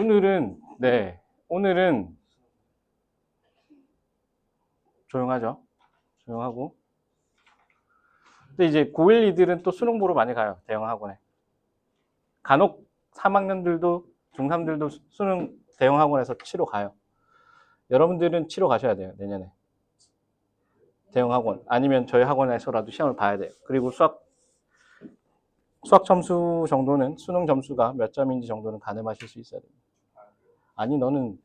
오늘은 조용하죠. 조용하고. 근데 이제 고1이들은 또 수능 보러 많이 가요. 대형 학원에. 간혹 3학년들도 중3들도 수능 대형 학원에서 치러 가요. 여러분들은 치러 가셔야 돼요. 내년에. 대형 학원 아니면 저희 학원에서라도 시험을 봐야 돼요. 그리고 수학 점수 정도는 수능 점수가 몇 점인지 정도는 가늠하실 수 있어야 됩니다. 아니 나는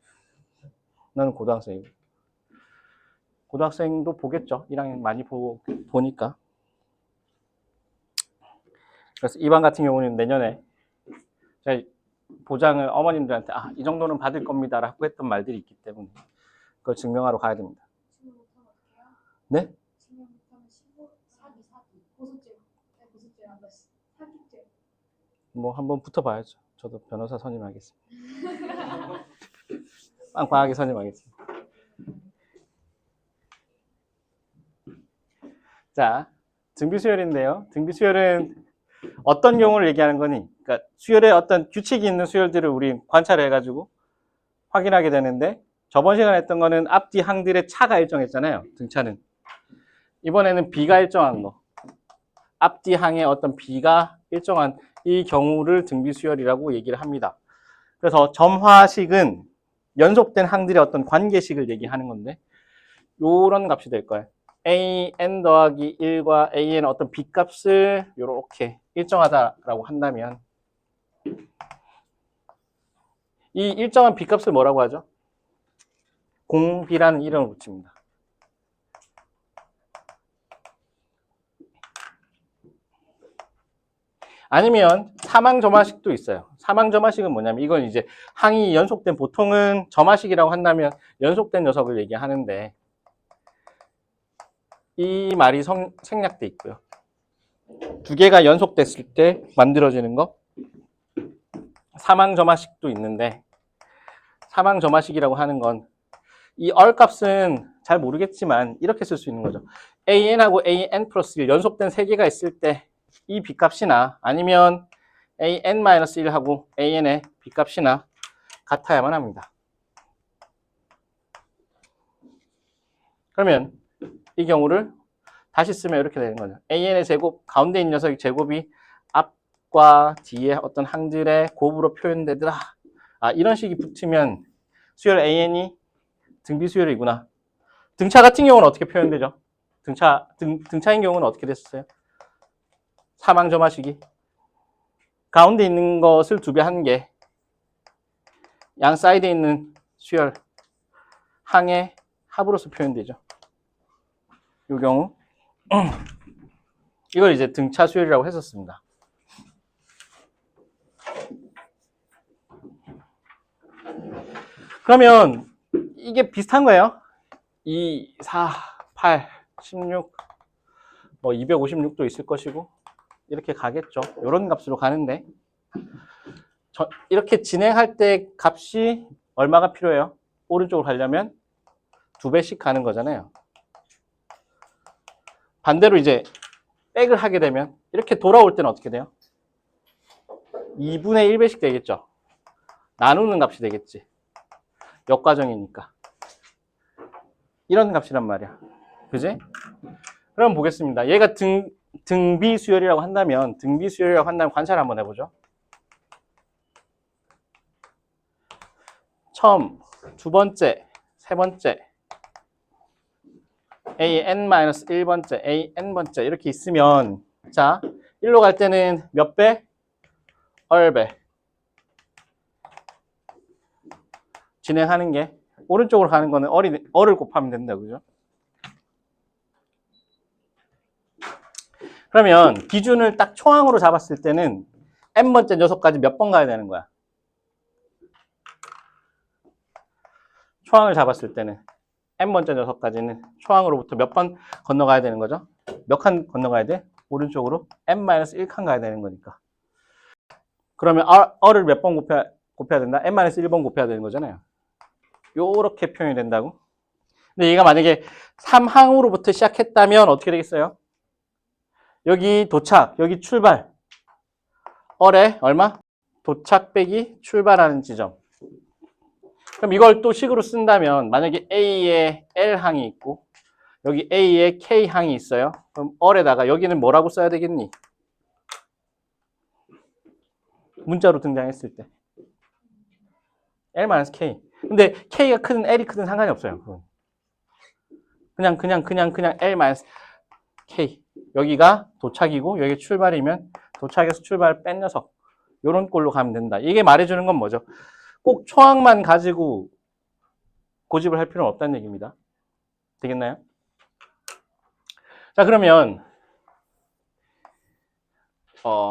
고등학생이고 고등학생도 보겠죠. 1학년 많이 보니까. 그래서 이반 같은 경우는 내년에 제가 보장을 어머님들한테 이 정도는 받을 겁니다 라고 했던 말들이 있기 때문에 그걸 증명하러 가야 됩니다. 네? 뭐 한번 붙어봐야죠. 저도 변호사 선임하겠습니다. 빵빵하게 선임하겠습니다. 자, 등비 수열인데요. 등비 수열은 어떤 경우를 얘기하는 거니? 그러니까 수열에 어떤 규칙이 있는 수열들을 우리 관찰을 해가지고 확인하게 되는데 저번 시간에 했던 거는 앞뒤 항들의 차가 일정했잖아요. 등차는. 이번에는 비가 일정한 거. 앞뒤 항의 어떤 비가 일정한 이 경우를 등비 수열이라고 얘기를 합니다. 그래서 점화식은 연속된 항들의 어떤 관계식을 얘기하는 건데 요런 값이 될 거예요. an 더하기 1과 an의 어떤 b값을 이렇게 일정하다라고 한다면 이 일정한 b값을 뭐라고 하죠? 공비라는 이름을 붙입니다. 아니면 사망점화식도 있어요. 사망점화식은 뭐냐면 이건 이제 항이 연속된 보통은 점화식이라고 한다면 연속된 녀석을 얘기하는데 이 말이 생략돼 있고요. 두 개가 연속됐을 때 만들어지는 거 사망점화식도 있는데 사망점화식이라고 하는 건 이 얼값은 잘 모르겠지만 이렇게 쓸 수 있는 거죠. an하고 an 플러스 1 연속된 세 개가 있을 때 이 b값이나 아니면 an-1하고 an의 b값이나 같아야만 합니다. 그러면 이 경우를 다시 쓰면 이렇게 되는 거죠. an의 제곱, 가운데 있는 녀석의 제곱이 앞과 뒤에 어떤 항들의 곱으로 표현되더라. 이런 식이 붙으면 수열 an이 등비 수열이구나. 등차 같은 경우는 어떻게 표현되죠? 등차인 경우는 어떻게 됐었어요? 사망점화식이 가운데 있는 것을 2배 한 개, 양 사이드에 있는 수열 항의 합으로서 표현되죠. 이 경우 이걸 이제 등차 수열이라고 했었습니다. 그러면 이게 비슷한 거예요. 2, 4, 8, 16, 뭐 256도 있을 것이고 이렇게 가겠죠. 이런 값으로 가는데 이렇게 진행할 때 값이 얼마가 필요해요? 오른쪽으로 가려면 2배씩 가는 거잖아요. 반대로 이제 백을 하게 되면 이렇게 돌아올 때는 어떻게 돼요? 2분의 1배씩 되겠죠. 나누는 값이 되겠지. 역과정이니까. 이런 값이란 말이야. 그지? 그럼 보겠습니다. 얘가 등비 수열이라고 한다면 관찰 한번 해보죠. 처음, 두 번째, 세 번째, an-1번째, an번째 이렇게 있으면 자, 1로 갈 때는 몇 배? 얼배. 진행하는 게 오른쪽으로 가는 거는 얼을 곱하면 된다. 그죠? 그러면 기준을 딱 초항으로 잡았을 때는 n번째 녀석까지 몇 번 가야 되는 거야? 초항을 잡았을 때는 n번째 녀석까지는 초항으로부터 몇 번 건너가야 되는 거죠? 몇 칸 건너가야 돼? 오른쪽으로 n-1칸 가야 되는 거니까. 그러면 r을 몇 번 곱해야 된다? n-1번 곱해야 되는 거잖아요. 요렇게 표현이 된다고. 근데 얘가 만약에 3항으로부터 시작했다면 어떻게 되겠어요? 여기 도착, 여기 출발. 얼에 얼마? 도착 빼기 출발하는 지점. 그럼 이걸 또 식으로 쓴다면 만약에 A에 L항이 있고 여기 A에 K항이 있어요. 그럼 얼에다가 여기는 뭐라고 써야 되겠니? 문자로 등장했을 때 L-K. 근데 K가 크든 L이 크든 상관이 없어요. 그냥 L-K. 여기가 도착이고 여기 출발이면 도착에서 출발 뺀 녀석. 요런 꼴로 가면 된다. 이게 말해주는 건 뭐죠? 꼭 초항만 가지고 고집을 할 필요는 없다는 얘기입니다. 되겠나요? 자, 그러면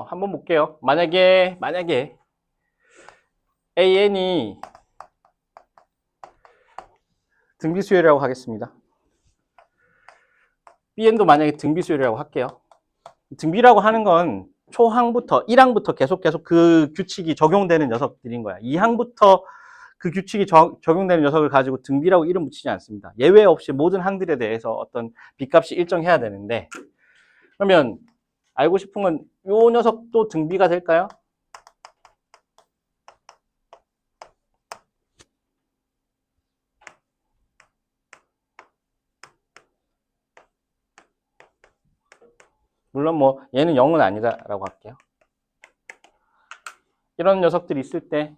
한번 볼게요. 만약에 AN이 등비수열이라고 하겠습니다. BN도 만약에 등비수열이라고 할게요. 등비라고 하는 건 초항부터 1항부터 계속 그 규칙이 적용되는 녀석들인 거야. 2항부터 그 규칙이 적용되는 녀석을 가지고 등비라고 이름 붙이지 않습니다. 예외 없이 모든 항들에 대해서 어떤 비값이 일정해야 되는데, 그러면 알고 싶은 건 요 녀석도 등비가 될까요? 물론 뭐 얘는 0은 아니다라고 할게요. 이런 녀석들이 있을 때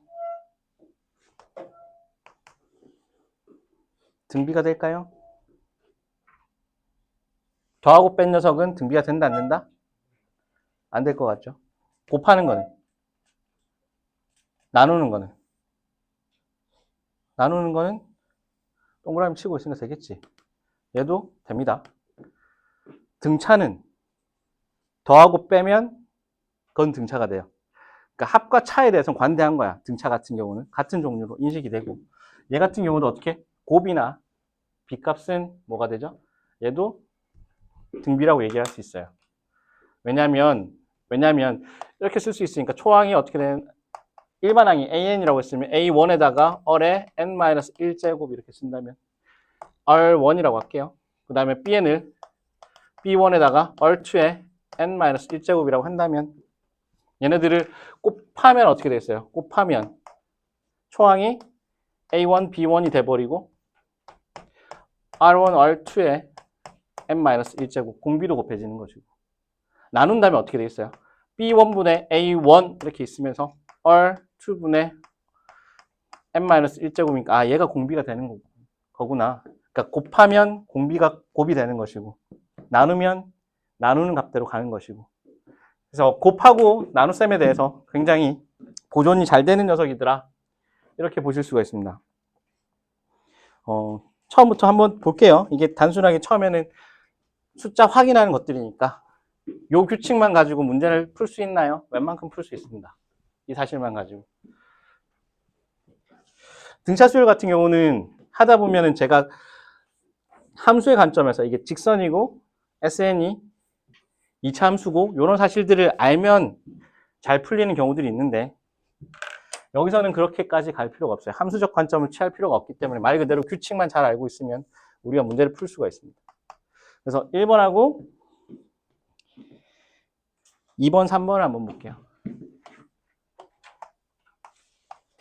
등비가 될까요? 더하고 뺀 녀석은 등비가 된다, 안 된다? 안 될 것 같죠? 곱하는 거는? 나누는 거는 동그라미 치고 있으니까 되겠지. 얘도 됩니다. 등차는 더하고 빼면 그건 등차가 돼요. 그러니까 합과 차에 대해서는 관대한 거야. 등차 같은 경우는 같은 종류로 인식이 되고, 얘 같은 경우도 어떻게? 곱이나 B값은 뭐가 되죠? 얘도 등비라고 얘기할 수 있어요. 왜냐면 이렇게 쓸 수 있으니까 초항이 어떻게 되는, 일반항이 AN이라고 했으면 A1에다가 얼의 N-1제곱 이렇게 쓴다면 R1이라고 할게요. 그 다음에 BN을 B1에다가 R2에 N-1제곱이라고 한다면 얘네들을 곱하면 어떻게 되겠어요? 곱하면 초항이 A1, B1이 돼버리고 R1, R2에 N-1제곱 공비도 곱해지는 것이고, 나눈다면 어떻게 되겠어요? B1분의 A1 이렇게 있으면서 R2분의 N-1제곱이니까 얘가 공비가 되는 거구나. 그러니까 곱하면 공비가 곱이 되는 것이고, 나누면 나누는 값대로 가는 것이고, 그래서 곱하고 나눗셈에 대해서 굉장히 보존이 잘 되는 녀석이더라, 이렇게 보실 수가 있습니다. 처음부터 한번 볼게요. 이게 단순하게 처음에는 숫자 확인하는 것들이니까 요 규칙만 가지고 문제를 풀 수 있나요? 웬만큼 풀 수 있습니다. 이 사실만 가지고. 등차 수열 같은 경우는 하다 보면은 제가 함수의 관점에서 이게 직선이고 SN이 2차 함수고 이런 사실들을 알면 잘 풀리는 경우들이 있는데, 여기서는 그렇게까지 갈 필요가 없어요. 함수적 관점을 취할 필요가 없기 때문에 말 그대로 규칙만 잘 알고 있으면 우리가 문제를 풀 수가 있습니다. 그래서 1번하고 2번, 3번을 한번 볼게요.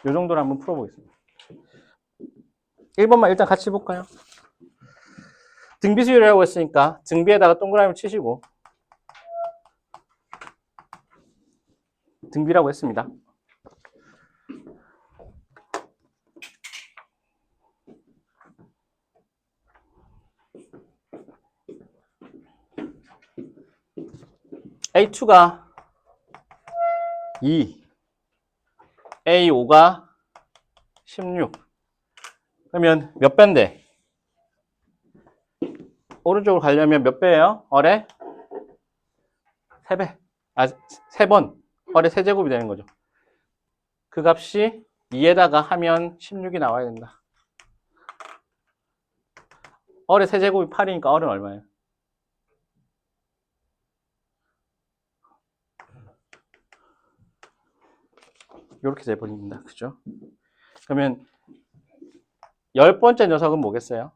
이 정도로 한번 풀어보겠습니다. 1번만 일단 같이 볼까요? 등비수열이라고 했으니까 등비에다가 동그라미 치시고 등비라고 했습니다. A2가 2, A5가 16. 그러면 몇 배인데? 오른쪽으로 가려면 몇 배예요? 얼의 3배. 3번. 얼의 세제곱이 되는 거죠. 그 값이 2에다가 하면 16이 나와야 된다. 얼의 세제곱이 8이니까 얼은 얼마예요? 이렇게 돼버립니다. 그죠? 그러면 10번째 녀석은 뭐겠어요?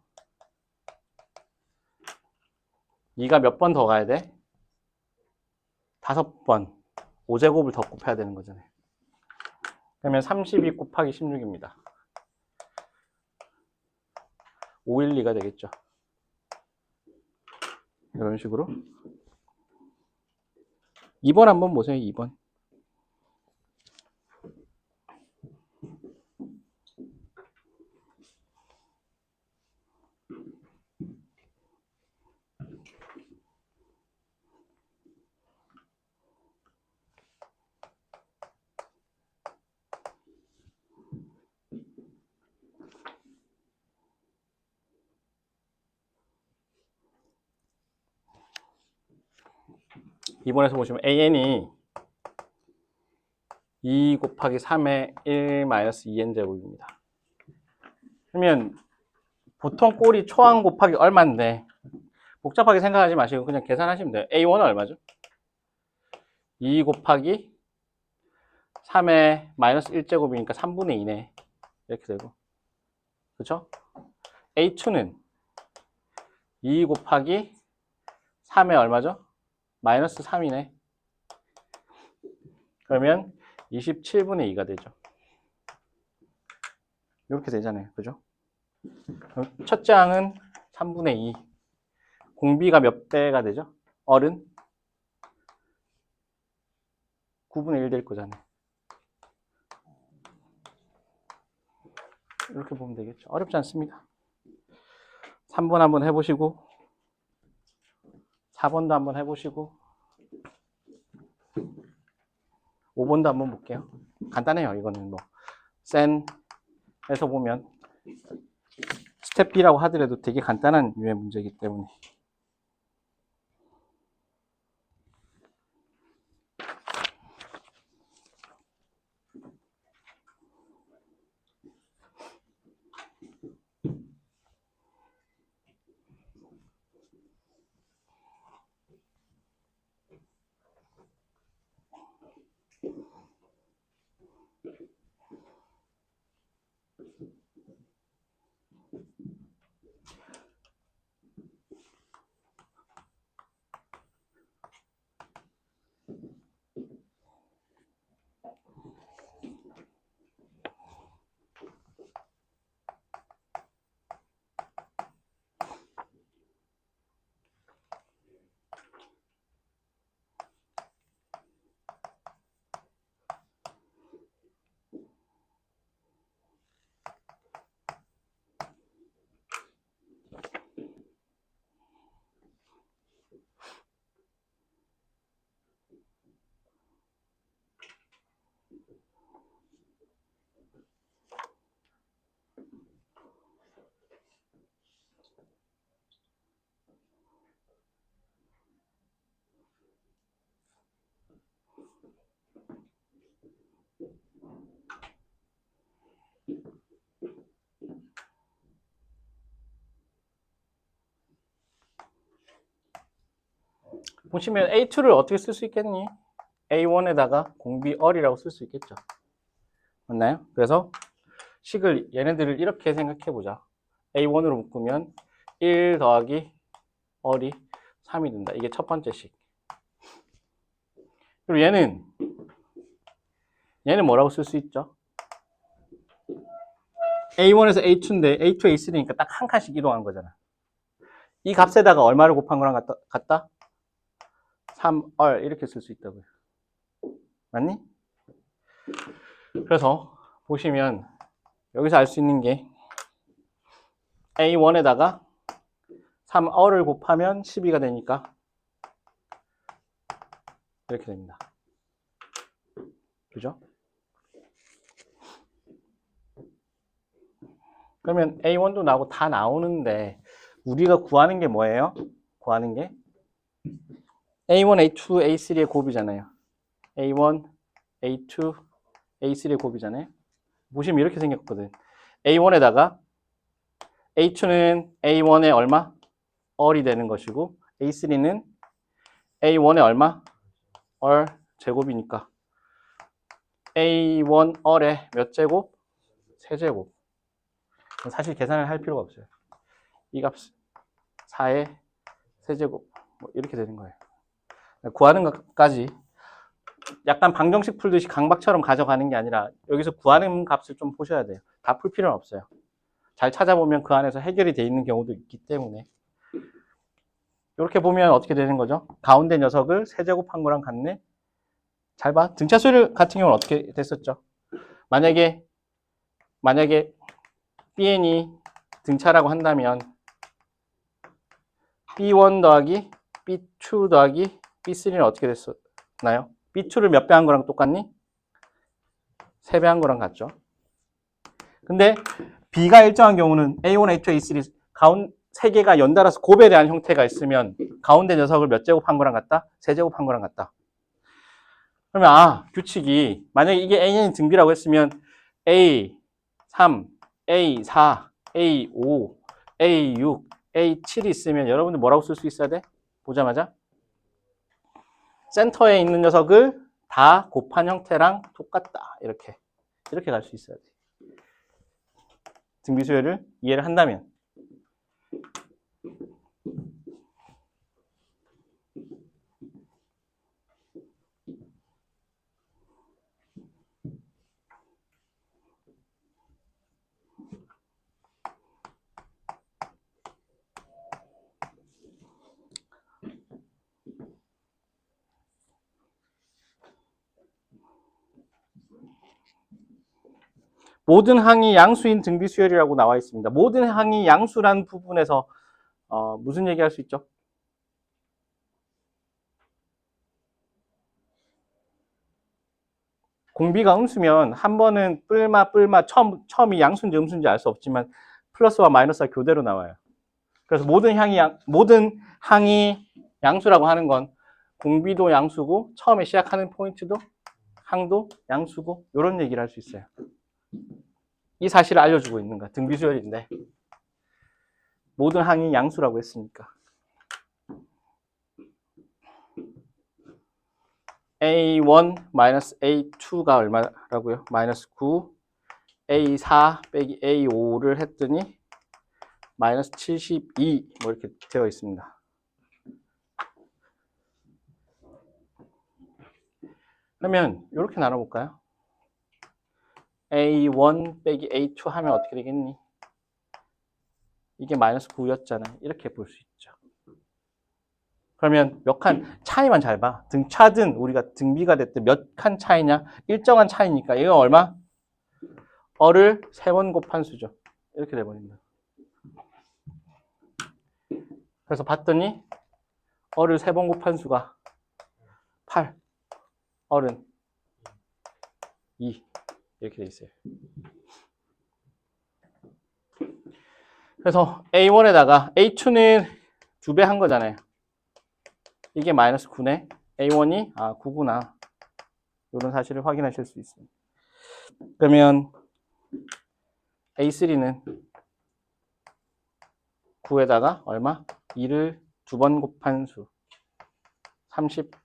2가 몇 번 더 가야 돼? 5번. 5제곱을 더 곱해야 되는 거잖아요. 그러면 32 곱하기 16입니다. 512가 되겠죠. 이런 식으로. 2번 한번 보세요. 2번. 이번에서 보시면 an이 2 곱하기 3의 1 마이너스 2n 제곱입니다. 그러면 보통 꼴이 초항 곱하기 얼마인데 복잡하게 생각하지 마시고 그냥 계산하시면 돼요. a1은 얼마죠? 2 곱하기 3의 마이너스 1제곱이니까 3분의 2네. 이렇게 되고. 그렇죠? a2는 2 곱하기 3의 얼마죠? 마이너스 3이네. 그러면 27분의 2가 되죠. 이렇게 되잖아요. 그죠? 첫째 항은 3분의 2. 공비가 몇 배가 되죠? 어른? 9분의 1 될 거잖아요. 이렇게 보면 되겠죠. 어렵지 않습니다. 3번 한번 해보시고 4번도 한번 해보시고 5번도 한번 볼게요. 간단해요. 이거는 뭐 센에서 보면 스텝 B라고 하더라도 되게 간단한 유의 문제이기 때문에 보시면 A2를 어떻게 쓸 수 있겠니? A1에다가 공비얼이라고 쓸 수 있겠죠. 맞나요? 그래서 식을 얘네들을 이렇게 생각해 보자. A1으로 묶으면 1 더하기 얼이 3이 된다. 이게 첫 번째 식. 그리고 얘는 뭐라고 쓸 수 있죠? A1에서 A2인데 A2, A3니까 딱 한 칸씩 이동한 거잖아. 이 값에다가 얼마를 곱한 거랑 같다? 3얼 이렇게 쓸 수 있다고요. 맞니? 그래서 보시면 여기서 알 수 있는 게 A1에다가 3얼을 곱하면 12가 되니까 이렇게 됩니다. 그죠? 그러면 A1도 나오고 다 나오는데 우리가 구하는 게 뭐예요? 구하는 게 A1, A2, A3의 곱이잖아요. A1, A2, A3의 곱이잖아요. 보시면 이렇게 생겼거든. A1에다가 A2는 A1의 얼마? 얼이 되는 것이고 A3는 A1의 얼마? 얼 제곱이니까 A1 얼의 몇 제곱? 세제곱. 사실 계산을 할 필요가 없어요. 이 값 4의 세제곱 뭐 이렇게 되는 거예요. 구하는 것까지 약간 방정식 풀듯이 강박처럼 가져가는 게 아니라 여기서 구하는 값을 좀 보셔야 돼요. 다 풀 필요는 없어요. 잘 찾아보면 그 안에서 해결이 돼 있는 경우도 있기 때문에 이렇게 보면 어떻게 되는 거죠? 가운데 녀석을 세제곱한 거랑 같네. 잘 봐. 등차 수열 같은 경우는 어떻게 됐었죠? 만약에 bn이 등차라고 한다면 b1 더하기 b2 더하기 b3는 어떻게 됐었나요? b2를 몇 배 한 거랑 똑같니? 3배 한 거랑 같죠. 근데 b가 일정한 경우는 a1, a2, a3 가운 3개가 연달아서 곱에 대한 형태가 있으면 가운데 녀석을 몇 제곱 한 거랑 같다? 세제곱 한 거랑 같다. 그러면 규칙이 만약에 이게 a는 등비라고 했으면 a3, a4, a5, a6, a7이 있으면 여러분들 뭐라고 쓸 수 있어야 돼? 보자마자 센터에 있는 녀석을 다 곱한 형태랑 똑같다. 이렇게 갈 수 있어야 돼. 등비수열을 이해를 한다면. 모든 항이 양수인 등비수열이라고 나와 있습니다. 모든 항이 양수란 부분에서 무슨 얘기할 수 있죠? 공비가 음수면 한 번은 뿔마 처음이 양수인지 음수인지 알 수 없지만 플러스와 마이너스가 교대로 나와요. 그래서 모든 항이 양수라고 하는 건 공비도 양수고 처음에 시작하는 포인트도 항도 양수고 이런 얘기를 할 수 있어요. 이 사실을 알려주고 있는 거야. 등비수열인데 모든 항이 양수라고 했으니까. A1 마이너스 A2가 얼마라고요? 마이너스 9 A4 빼기 A5를 했더니 마이너스 72 뭐 이렇게 되어 있습니다. 그러면 이렇게 나눠볼까요? A1 빼기 A2 하면 어떻게 되겠니? 이게 마이너스 9였잖아요. 이렇게 볼 수 있죠. 그러면 몇 칸 차이만 잘 봐. 등차든 우리가 등비가 됐든 몇 칸 차이냐? 일정한 차이니까 이거 얼마? 어를 3번 곱한 수죠. 이렇게 돼버립니다. 그래서 봤더니 어를 3번 곱한 수가 8, 어른 2 이렇게 돼 있어요. 그래서 A1에다가 A2는 2배 한 거잖아요. 이게 마이너스 9네. A1이 9구나. 이런 사실을 확인하실 수 있습니다. 그러면 A3는 9에다가 얼마? 2를 2번 곱한 수 36이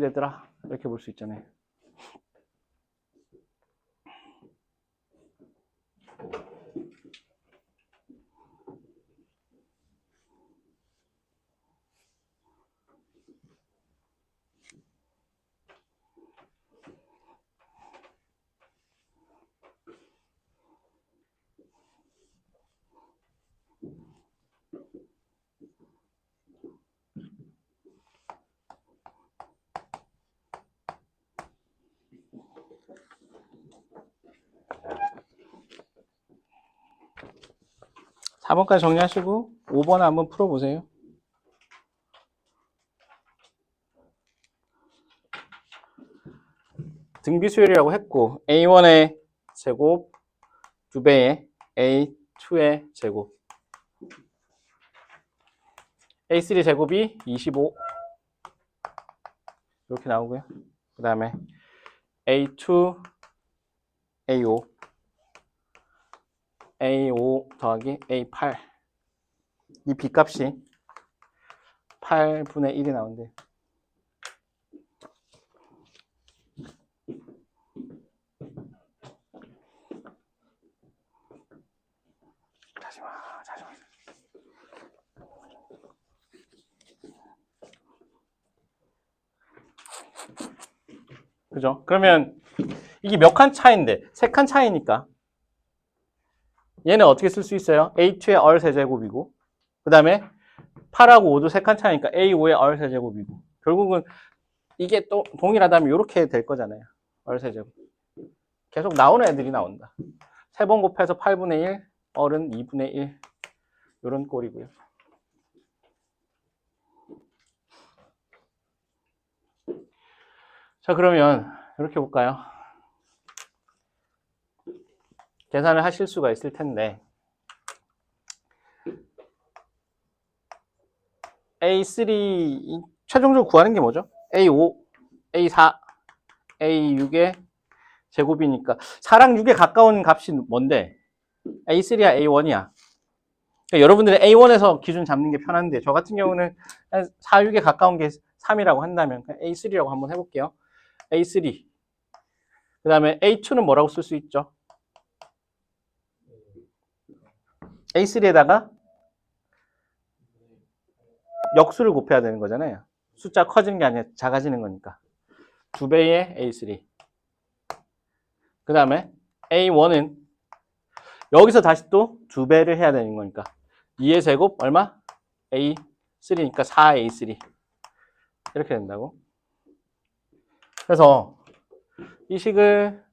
되더라. 이렇게 볼 수 있잖아요. 사 4번까지 정리하시고 5번 한번 풀어보세요. 등비수열이라고 했고 A1의 제곱 2배의 A2의 제곱 A3 제곱이 25 이렇게 나오고요. 그 다음에 A2 A5 A5 더하기 A8 이 B값이 8분의 1이 나온대. 자지마. 그죠? 그러면 이게 몇 칸 차이인데 3칸 차이니까 얘는 어떻게 쓸 수 있어요? A2의 얼 세제곱이고 그 다음에 8하고 5도 3칸 차니까 A5의 얼 세제곱이고 결국은 이게 또 동일하다면 이렇게 될 거잖아요. 얼 세제곱. 계속 나오는 애들이 나온다. 3번 곱해서 8분의 1, 얼은 2분의 1 이런 꼴이고요. 자, 그러면 이렇게 볼까요? 계산을 하실 수가 있을 텐데 A3 최종적으로 구하는 게 뭐죠? A5, A4, A6의 제곱이니까 4랑 6에 가까운 값이 뭔데? A3야, A1이야? 그러니까 여러분들이 A1에서 기준 잡는 게 편한데 저 같은 경우는 4, 6에 가까운 게 3이라고 한다면 A3라고 한번 해볼게요. A3 그 다음에 A2는 뭐라고 쓸 수 있죠? A3에다가 역수를 곱해야 되는 거잖아요. 숫자 커지는 게 아니라 작아지는 거니까 2배의 A3 그 다음에 A1은 여기서 다시 또 2배를 해야 되는 거니까 2의 제곱 얼마? A3니까 4A3 이렇게 된다고. 그래서 이 식을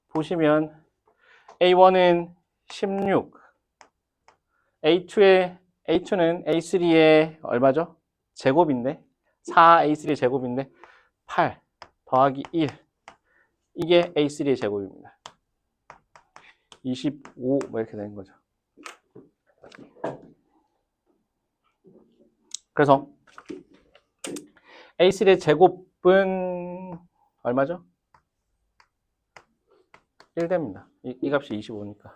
보시면 A1은 16 A2는 A3의 얼마죠? 제곱인데 4A3의 제곱인데 8 더하기 1 이게 A3의 제곱입니다. 25 뭐 이렇게 되는 거죠. 그래서 A3의 제곱은 얼마죠? 1 됩니다. 이 값이 25니까.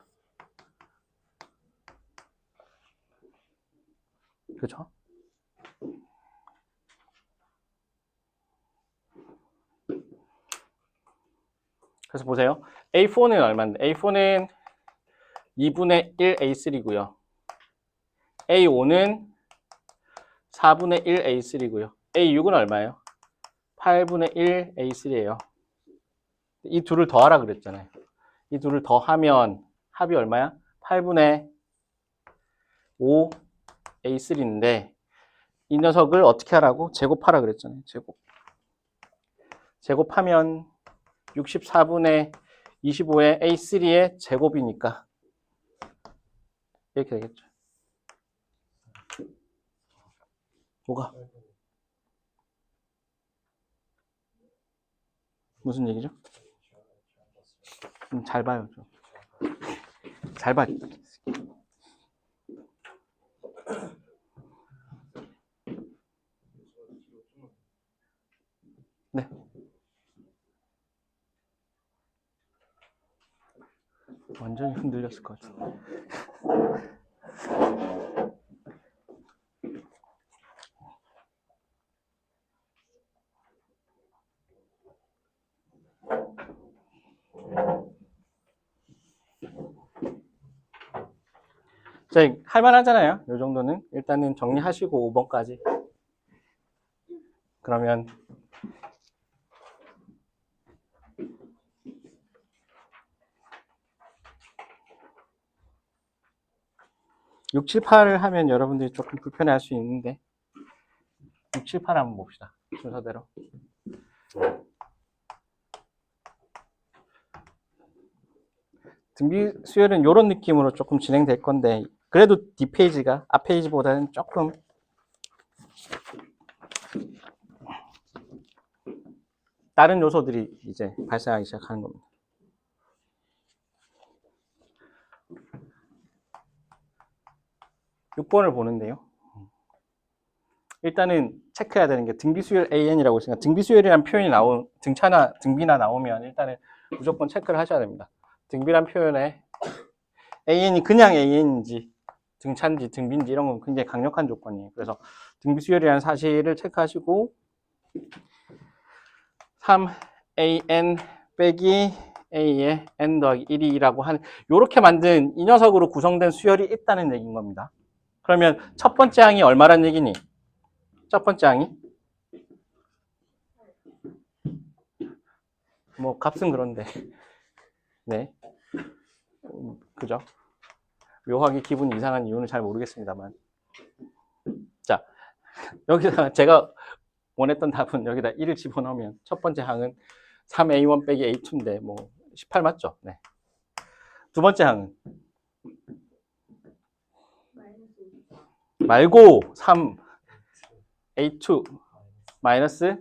그렇죠? 그래서 보세요. A4는 얼마인데? A4는 2분의 1 A3고요. A5는 4분의 1 A3고요. A6은 얼마예요? 8분의 1 A3예요. 이 둘을 더하라 그랬잖아요. 이 둘을 더하면 합이 얼마야? 8분의 5 A3인데 이 녀석을 어떻게 하라고? 제곱하라 그랬잖아요. 제곱하면 64분의 25의 A3의 제곱이니까 이렇게 되겠죠. 뭐가? 무슨 얘기죠? 잘 봐요. 좀. 잘 봐. 네. 완전히 흔들렸을 것 같은데. 자, 할만하잖아요. 이 정도는. 일단은 정리하시고 5번까지. 그러면 6, 7, 8을 하면 여러분들이 조금 불편해 할 수 있는데 6, 7, 8 한번 봅시다. 순서대로. 등비 수열은 이런 느낌으로 조금 진행될 건데 그래도 뒷페이지가 앞페이지보다는 조금 다른 요소들이 이제 발생하기 시작하는 겁니다. (6번을) 보는데요. 일단은 체크해야 되는 게 등비수열 AN이라고 있으니까 등비수열이라는 표현이 등비나 나오면 일단은 무조건 체크를 하셔야 됩니다. 등비란 표현에 AN이 그냥 AN인지 등차인지 등비인지 이런 건 굉장히 강력한 조건이에요. 그래서 등비수열이라는 사실을 체크하시고 3AN 빼기 A의 N 더하기 1이라고 하는 이렇게 만든 이 녀석으로 구성된 수열이 있다는 얘기인 겁니다. 그러면 첫 번째 항이 얼마란 얘기니? 첫 번째 항이 뭐 값은 그런데 네 그죠? 묘하게 기분이 이상한 이유는 잘 모르겠습니다만. 자, 여기다가 제가 원했던 답은 여기다 1을 집어넣으면 첫 번째 항은 3A1 빼기 A2인데 뭐 18 맞죠? 네. 두 번째 항은 말고 3 A2 마이너스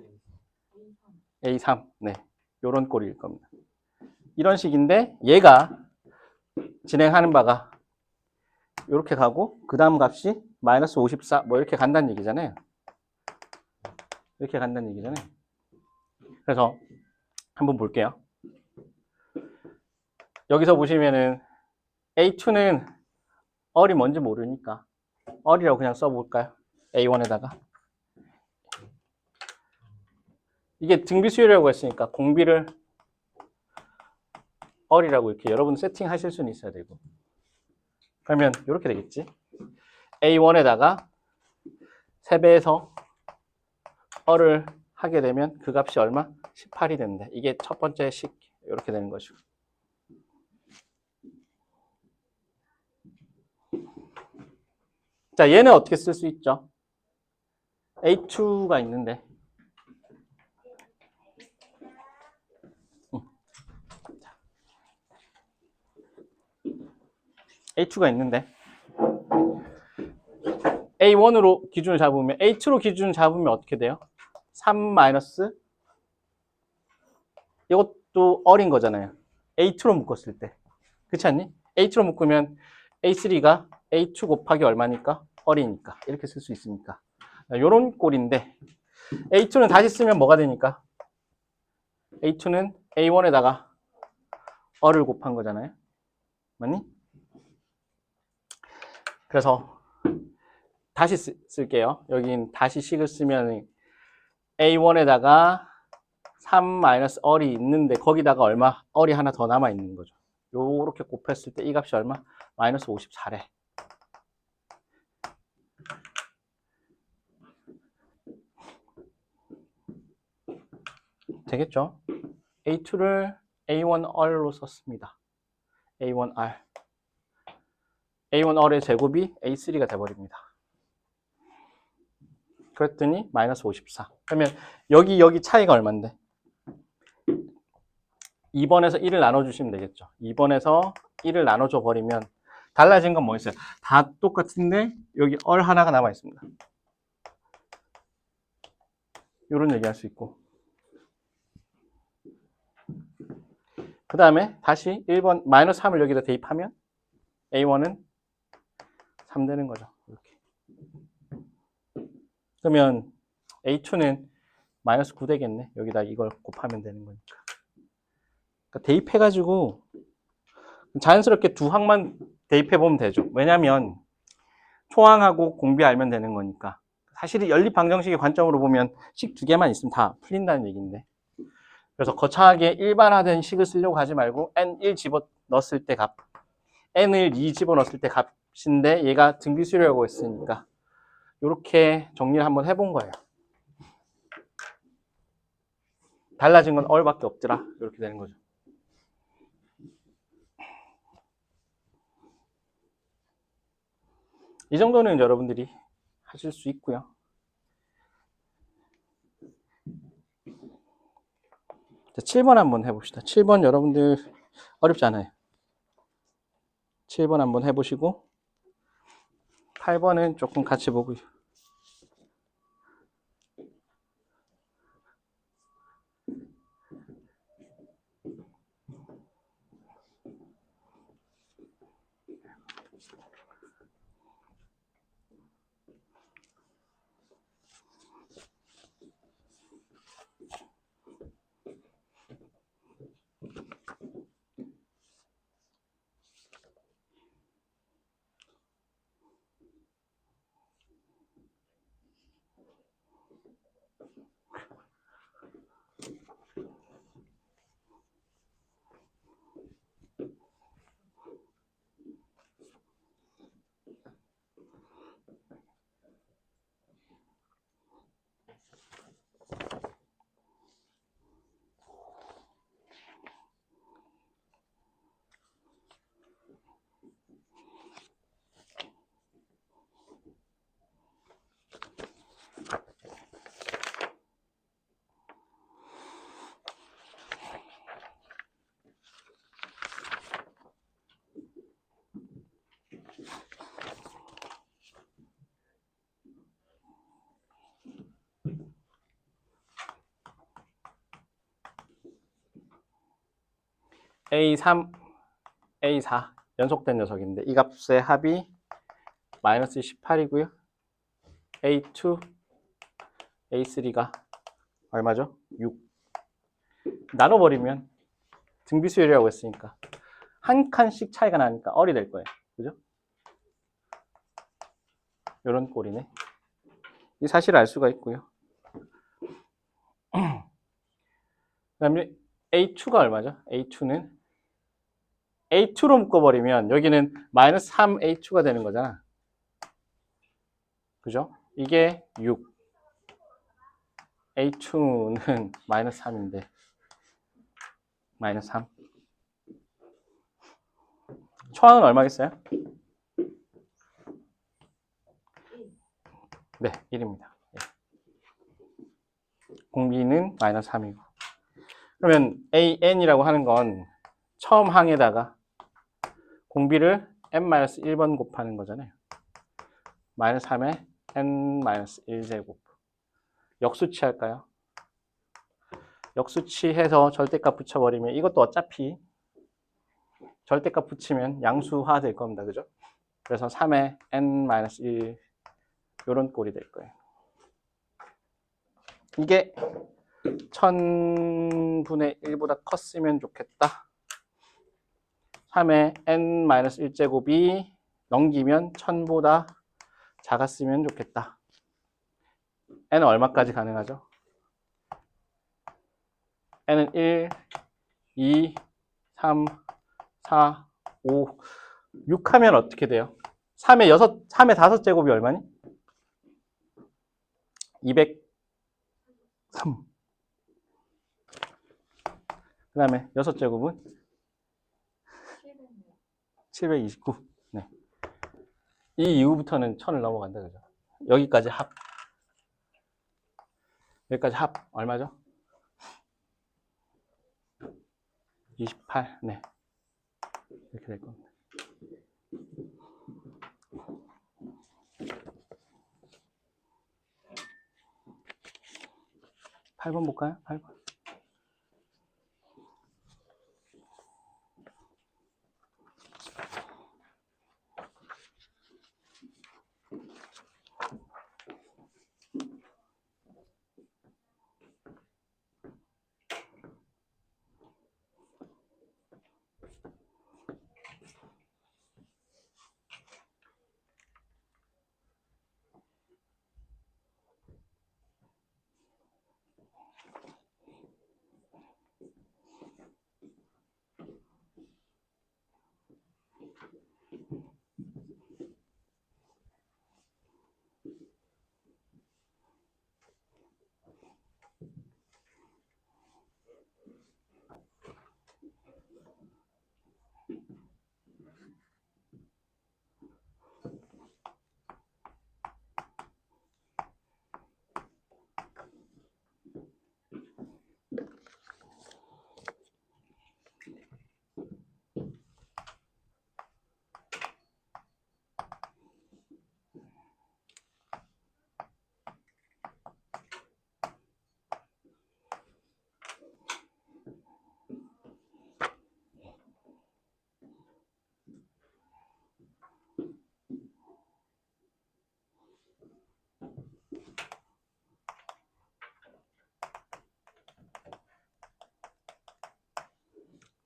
A3 네. 요런 꼴일 겁니다. 이런 식인데 얘가 진행하는 바가 이렇게 가고 그 다음 값이 마이너스 54 뭐 이렇게 간다는 얘기잖아요. 이렇게 간다는 얘기잖아요. 그래서 한번 볼게요. 여기서 보시면은 A2는 얼이 뭔지 모르니까 얼이라고 그냥 써볼까요? A1에다가 이게 등비 수열이라고 했으니까 공비를 얼이라고 이렇게 여러분 세팅하실 수는 있어야 되고 그러면 이렇게 되겠지. A1에다가 3배에서 얼을 하게 되면 그 값이 얼마? 18이 된대. 이게 첫 번째 식 이렇게 되는 거죠. 자, 얘는 어떻게 쓸 수 있죠? A2가 있는데 A2가 있는데 A1으로 기준을 잡으면 A2로 기준을 잡으면 어떻게 돼요? 3 마이너스 이것도 얼인 거잖아요. A2로 묶었을 때. 그렇지 않니? A2로 묶으면 A3가 A2 곱하기 얼마니까? 얼이니까. 이렇게 쓸 수 있으니까. 요런 꼴인데 A2는 다시 쓰면 뭐가 되니까? A2는 A1에다가 얼을 곱한 거잖아요. 맞니? 그래서 다시 쓸게요. 여긴 다시 식을 쓰면 A1에다가 3 마이너스 얼이 있는데 거기다가 얼마? 얼이 하나 더 남아 있는 거죠. 요렇게 곱했을 때 이 값이 얼마? 마이너스 54래. 되겠죠? A2를 A1R로 썼습니다. A1R. A1R의 제곱이 A3가 돼버립니다. 그랬더니 마이너스 54. 그러면 여기 차이가 얼만데? 2번에서 1을 나눠주시면 되겠죠. 2번에서 1을 나눠줘 버리면 달라진 건 뭐 있어요? 다 똑같은데 여기 얼 하나가 남아 있습니다. 이런 얘기 할 수 있고. 그 다음에 다시 1번 마이너스 3을 여기다 대입하면 A1은 3 되는 거죠. 이렇게. 그러면 A2는 마이너스 9 되겠네. 여기다 이걸 곱하면 되는 거니까. 그러니까 대입해가지고 자연스럽게 두 항만 대입해보면 되죠. 왜냐면 초항하고 공비 알면 되는 거니까. 사실 연립 방정식의 관점으로 보면 식 두 개만 있으면 다 풀린다는 얘기인데. 그래서 거창하게 일반화된 식을 쓰려고 하지 말고 n1 집어넣었을 때 값, n을 2 집어넣었을 때 값인데 얘가 등비수열이라고 했으니까 이렇게 정리를 한번 해본 거예요. 달라진 건 얼밖에 없더라. 이렇게 되는 거죠. 이 정도는 여러분들이 하실 수 있고요. 자, 7번 한번 해봅시다. 7번 여러분들 어렵지 않아요. 7번 한번 해보시고 8번은 조금 같이 보고요. A3, A4 연속된 녀석인데 이 값의 합이 마이너스 18이고요. A2, A3가 얼마죠? 6. 나눠버리면 등비수열이라고 했으니까 한 칸씩 차이가 나니까 얼이 될 거예요. 그죠? 이런 꼴이네. 이 사실을 알 수가 있고요. 그 다음에 A2가 얼마죠? A2는 A2로 묶어버리면 여기는 마이너스 3A2가 되는 거잖아. 그죠? 이게 6. A2는 마이너스 3인데 마이너스 3. 초항은 얼마겠어요? 네, 1입니다. 공비는 마이너스 3이고. 그러면 AN이라고 하는 건 처음 항에다가 공비를 n-1번 곱하는 거잖아요. 마이너스 3에 n-1제곱. 역수치 할까요? 역수치해서 절대값 붙여버리면 이것도 어차피 절대값 붙이면 양수화 될 겁니다. 그죠? 그래서 3에 n-1 이런 꼴이 될 거예요. 이게 1000분의 1보다 컸으면 좋겠다. 3의 n-1제곱이 넘기면 1000보다 작았으면 좋겠다. n은 얼마까지 가능하죠? n은 1, 2, 3, 4, 5, 6 하면 어떻게 돼요? 3의 5제곱이 얼마니? 203. 그 다음에 6제곱은? 729. 네. 이 이후부터는 1000을 넘어간다. 그죠? 여기까지 합. 여기까지 합. 얼마죠? 28. 네. 이렇게 될 겁니다. 팔 번 볼까요? 8번.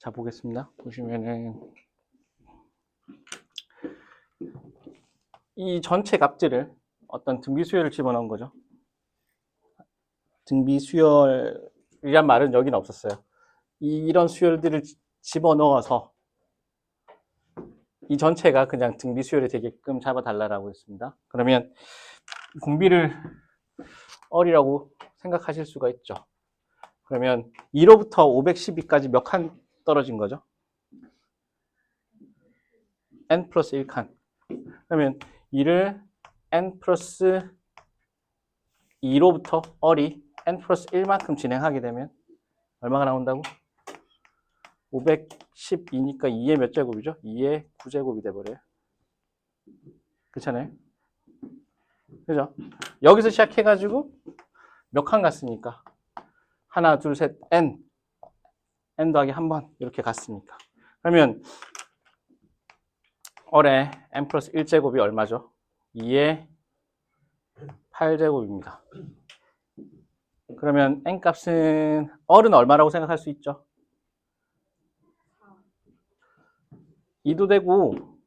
자, 보겠습니다. 보시면은 이 전체 값들을 어떤 등비수열을 집어넣은 거죠. 등비수열이란 말은 여기는 없었어요. 이런 수열들을 집어넣어서 이 전체가 그냥 등비수열이 되게끔 잡아달라고 했습니다. 그러면 공비를 얼이라고 생각하실 수가 있죠. 그러면 2로부터 512까지 몇 칸 떨어진 거죠? n 플러스 1칸. 그러면 이를 n 플러스 2로부터 얼이 n 플러스 1만큼 진행하게 되면 얼마가 나온다고? 512니까 2의 몇 제곱이죠? 2의 9제곱이 돼버려요. 그렇잖아요? 그죠? 여기서 시작해가지고 몇 칸 갔으니까 하나, 둘, 셋, n n 더하기 한 번 이렇게 갔으니까. 그러면 어래 n 플러스 1제곱이 얼마죠? 2의 8제곱입니다. 그러면 n 값은 어는 얼마라고 생각할 수 있죠? 2도 되고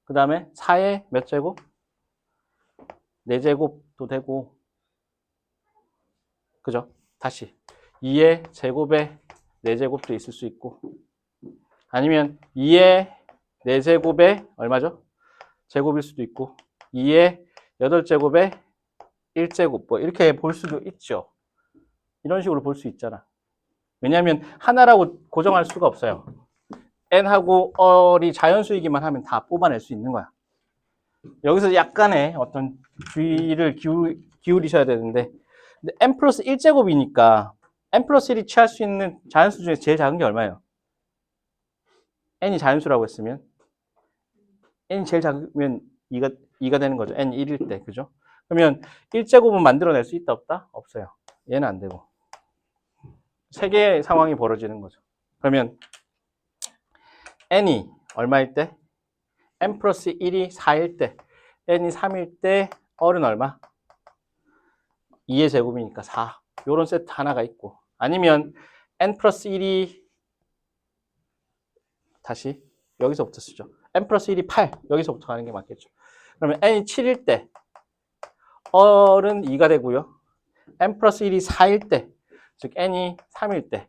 그 다음에 4의 몇 제곱? 4제곱도 되고 그죠? 다시 2의 제곱에 4제곱도 있을 수 있고 아니면 2의 4제곱에 얼마죠? 제곱일 수도 있고 2의 8제곱에 1제곱 뭐 이렇게 볼 수도 있죠. 이런 식으로 볼 수 있잖아. 왜냐하면 하나라고 고정할 수가 없어요. n하고 얼이 자연수이기만 하면 다 뽑아낼 수 있는 거야. 여기서 약간의 어떤 주의를 기울이셔야 되는데 근데 n 플러스 1제곱이니까 n 플러스 1이 취할 수 있는 자연수 중에 제일 작은 게 얼마예요? n이 자연수라고 했으면 n이 제일 작으면 2가 되는 거죠. n 1일 때. 그죠? 그러면 1제곱은 만들어낼 수 있다 없다? 없어요. 얘는 안 되고. 세 개의 상황이 벌어지는 거죠. 그러면 n이 얼마일 때? n 플러스 1이 4일 때, n이 3일 때 얼은 얼마? 2의 제곱이니까 4. 요런 세트 하나가 있고 아니면 n 플러스 1이 다시 여기서부터 쓰죠. n 플러스 1이 8. 여기서부터 가는 게 맞겠죠. 그러면 n이 7일 때 얼은 2가 되고요. n 플러스 1이 4일 때, 즉 n이 3일 때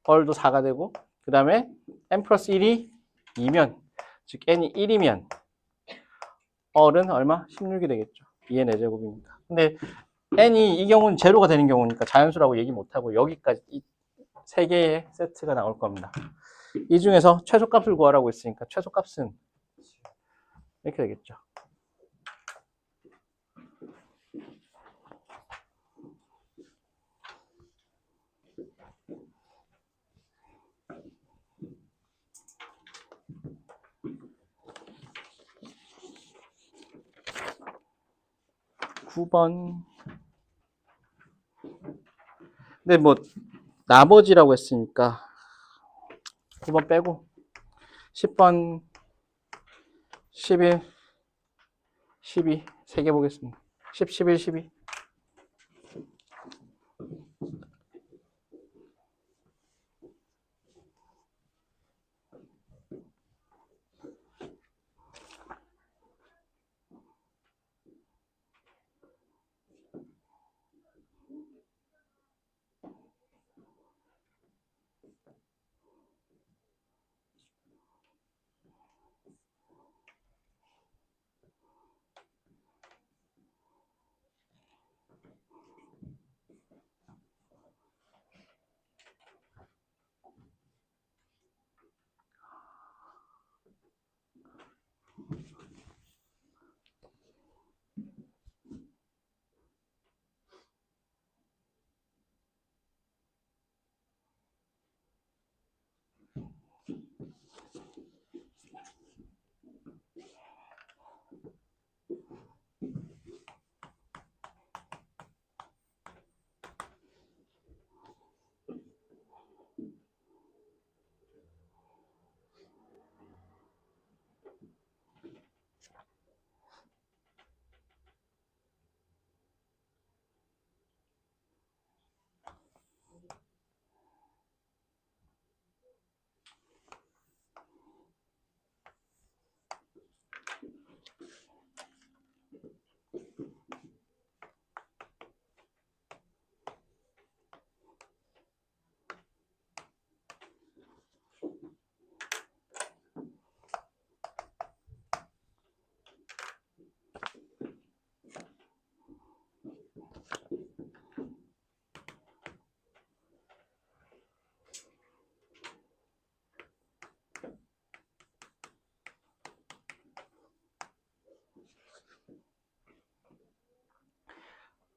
얼도 4가 되고 그 다음에 n 플러스 1이 2면 즉 n이 1이면 얼은 얼마? 16이 되겠죠. 2의 4제곱이니까. 근데 n이 이 경우는 제로가 되는 경우니까 자연수라고 얘기 못하고 여기까지 이 세 개의 세트가 나올 겁니다. 이 중에서 최소값을 구하라고 했으니까 최소값은 이렇게 되겠죠. (9번) 근데 뭐 나머지라고 했으니까 9번 빼고 10번, 11, 12 세 개 보겠습니다. 10, 11, 12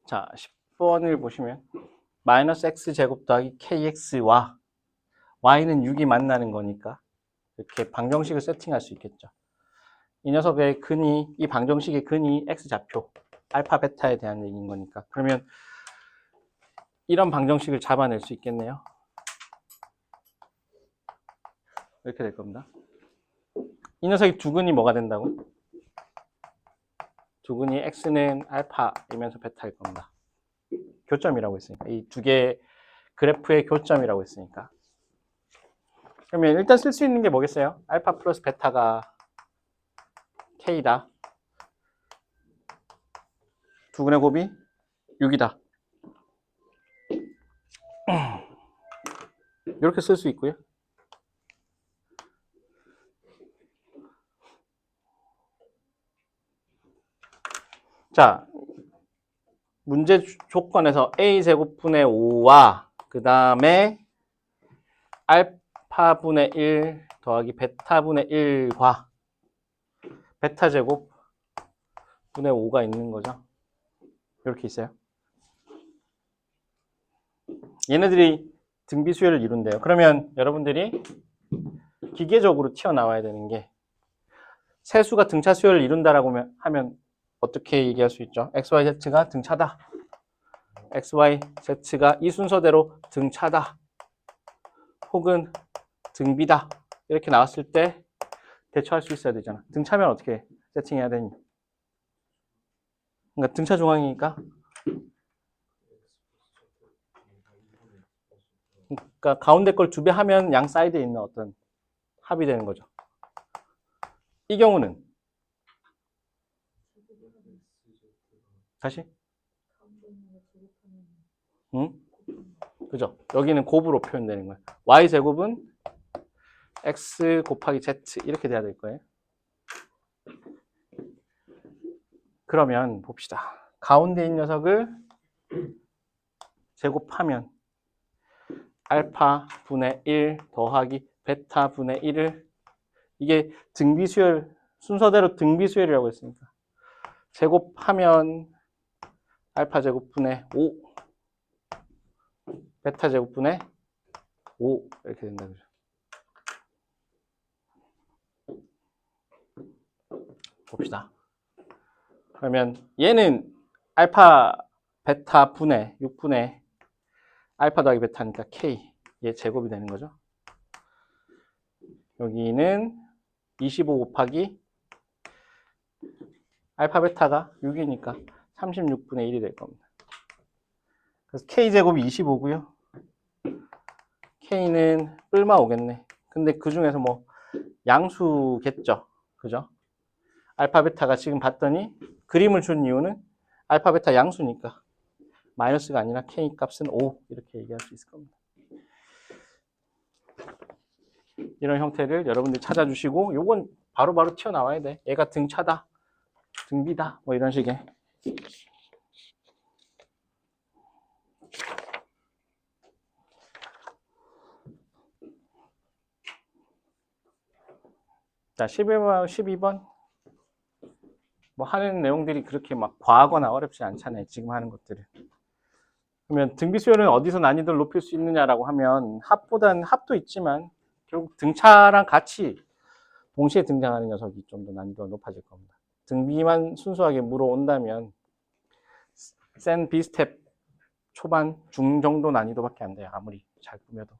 자, 10번을 보시면 마이너스 x제곱 더하기 kx와 y는 6이 만나는 거니까 이렇게 방정식을 세팅할 수 있겠죠. 이 녀석의 근이, 이 방정식의 근이 x좌표 알파 베타에 대한 얘기인 거니까 그러면 이런 방정식을 잡아낼 수 있겠네요. 이렇게 될 겁니다. 이 녀석이 두근이 뭐가 된다고? 두근이 x는 알파이면서 베타일 겁니다. 교점이라고 했으니까. 이 두 개의 그래프의 교점이라고 했으니까. 그러면 일단 쓸 수 있는 게 뭐겠어요? 알파 플러스 베타가 k다. 두근의 곱이 6이다. 이렇게 쓸 수 있고요. 자, 문제 조건에서 a제곱분의 5와 그 다음에 알파분의 1 더하기 베타분의 1과 베타제곱 분의 5가 있는 거죠. 이렇게 있어요. 얘네들이 등비수열을 이룬대요. 그러면 여러분들이 기계적으로 튀어나와야 되는 게 세수가 등차 수열을 이룬다라고 하면 어떻게 얘기할 수 있죠? XYZ가 등차다. XYZ가 이 순서대로 등차다. 혹은 등비다. 이렇게 나왔을 때 대처할 수 있어야 되잖아. 등차면 어떻게 세팅해야 되니? 그러니까 등차 중앙이니까. 그러니까 가운데 걸 2배 하면 양 사이드에 있는 어떤 합이 되는 거죠. 이 경우는 다시? 응? 그죠? 여기는 곱으로 표현되는 거예요. y제곱은 x 곱하기 z 이렇게 돼야 될 거예요. 그러면 봅시다. 가운데 있는 녀석을 제곱하면 알파 분의 1 더하기 베타 분의 1을 이게 등비수열 순서대로 등비수열이라고 했으니까 제곱하면 알파 제곱분의 5 베타 제곱분의 5 이렇게 된다 그죠? 봅시다. 그러면 얘는 알파 베타 분의 6분의 알파 더하기 베타니까 k 얘 제곱이 되는 거죠. 여기는 25 곱하기 알파 베타가 6이니까 36분의 1이 될 겁니다. 그래서 k제곱이 25고요. k는 뿔마 오겠네. 근데 그 중에서 뭐 양수겠죠. 그죠? 알파 베타가 지금 봤더니 그림을 준 이유는 알파 베타 양수니까 마이너스가 아니라 k 값은 5 이렇게 얘기할 수 있을 겁니다. 이런 형태를 여러분들이 찾아주시고 요건 바로바로 튀어나와야 돼. 얘가 등차다, 등비다 뭐 이런 식의. 자, 11번, 12번 뭐 하는 내용들이 그렇게 막 과하거나 어렵지 않잖아요. 지금 하는 것들은. 그러면 등비수열은 어디서 난이도를 높일 수 있느냐라고 하면 합보다는 합도 있지만 결국 등차랑 같이 동시에 등장하는 녀석이 좀 더 난이도가 높아질 겁니다. 등비만 순수하게 물어온다면 센 B스텝 초반 중 정도 난이도밖에 안 돼요. 아무리 잘 꾸며도.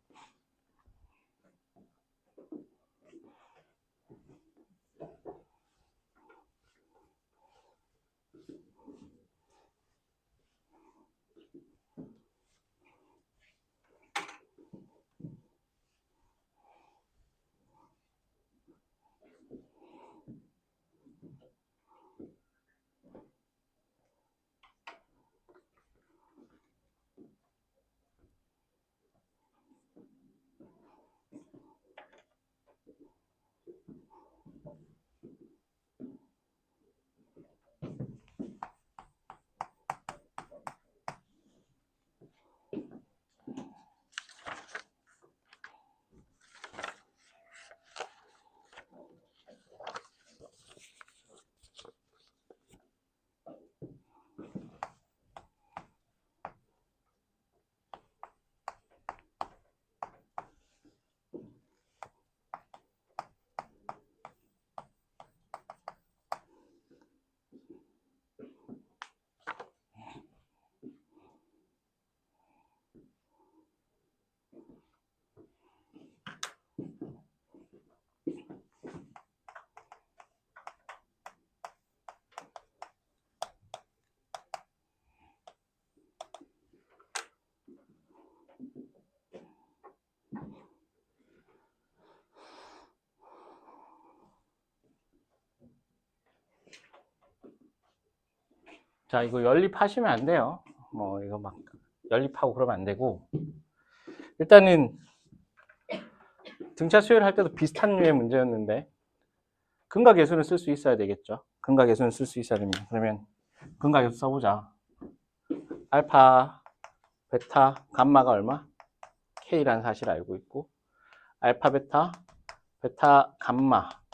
자, 이거 연립하시면 안 돼요. 뭐 이거 막 연립하고 그러면 안 되고, 일단은 등차 수열 할 때도 비슷한 류의 문제였는데 근각계수는 쓸 수 있어야 되겠죠. 근각계수는 쓸 수 있어야 됩니다. 그러면 근각계수 써보자. 알파, 베타, 감마가 얼마? K라는 사실을 알고 있고, 알파, 베타,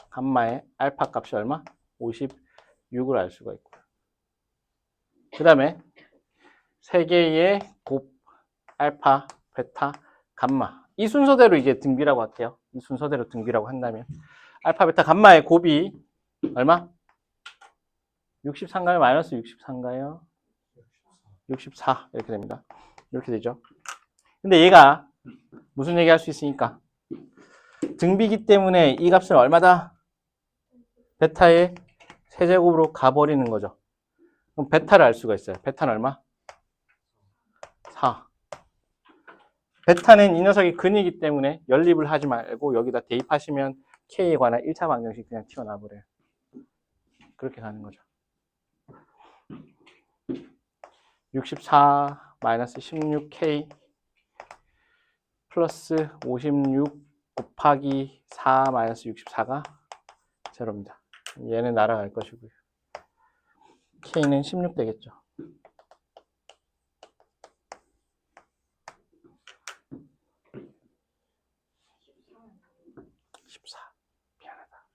감마의 알파 값이 얼마? 56을 알 수가 있고요. 그 다음에 세 개의 곱, 알파, 베타, 감마. 이 순서대로 이제 등비라고 할게요. 이 순서대로 등비라고 한다면 알파, 베타, 감마의 곱이 얼마? 63가요? 마이너스 63가요? 64 이렇게 됩니다. 이렇게 되죠. 근데 얘가 무슨 얘기 할 수 있으니까 등비기 때문에 이 값은 얼마다? 베타의 세제곱으로 가버리는 거죠. 그럼 베타를 알 수가 있어요. 베타는 얼마? 4. 베타는 이 녀석이 근이기 때문에 연립을 하지 말고 여기다 대입하시면 K에 관한 1차 방정식 그냥 튀어나와버려요. 그렇게 가는 거죠. 64 마이너스 16K 플러스 56 곱하기 4 마이너스 64가 제로입니다. 얘는 날아갈 것이고요. K는 16 되겠죠. 14. 미안하다.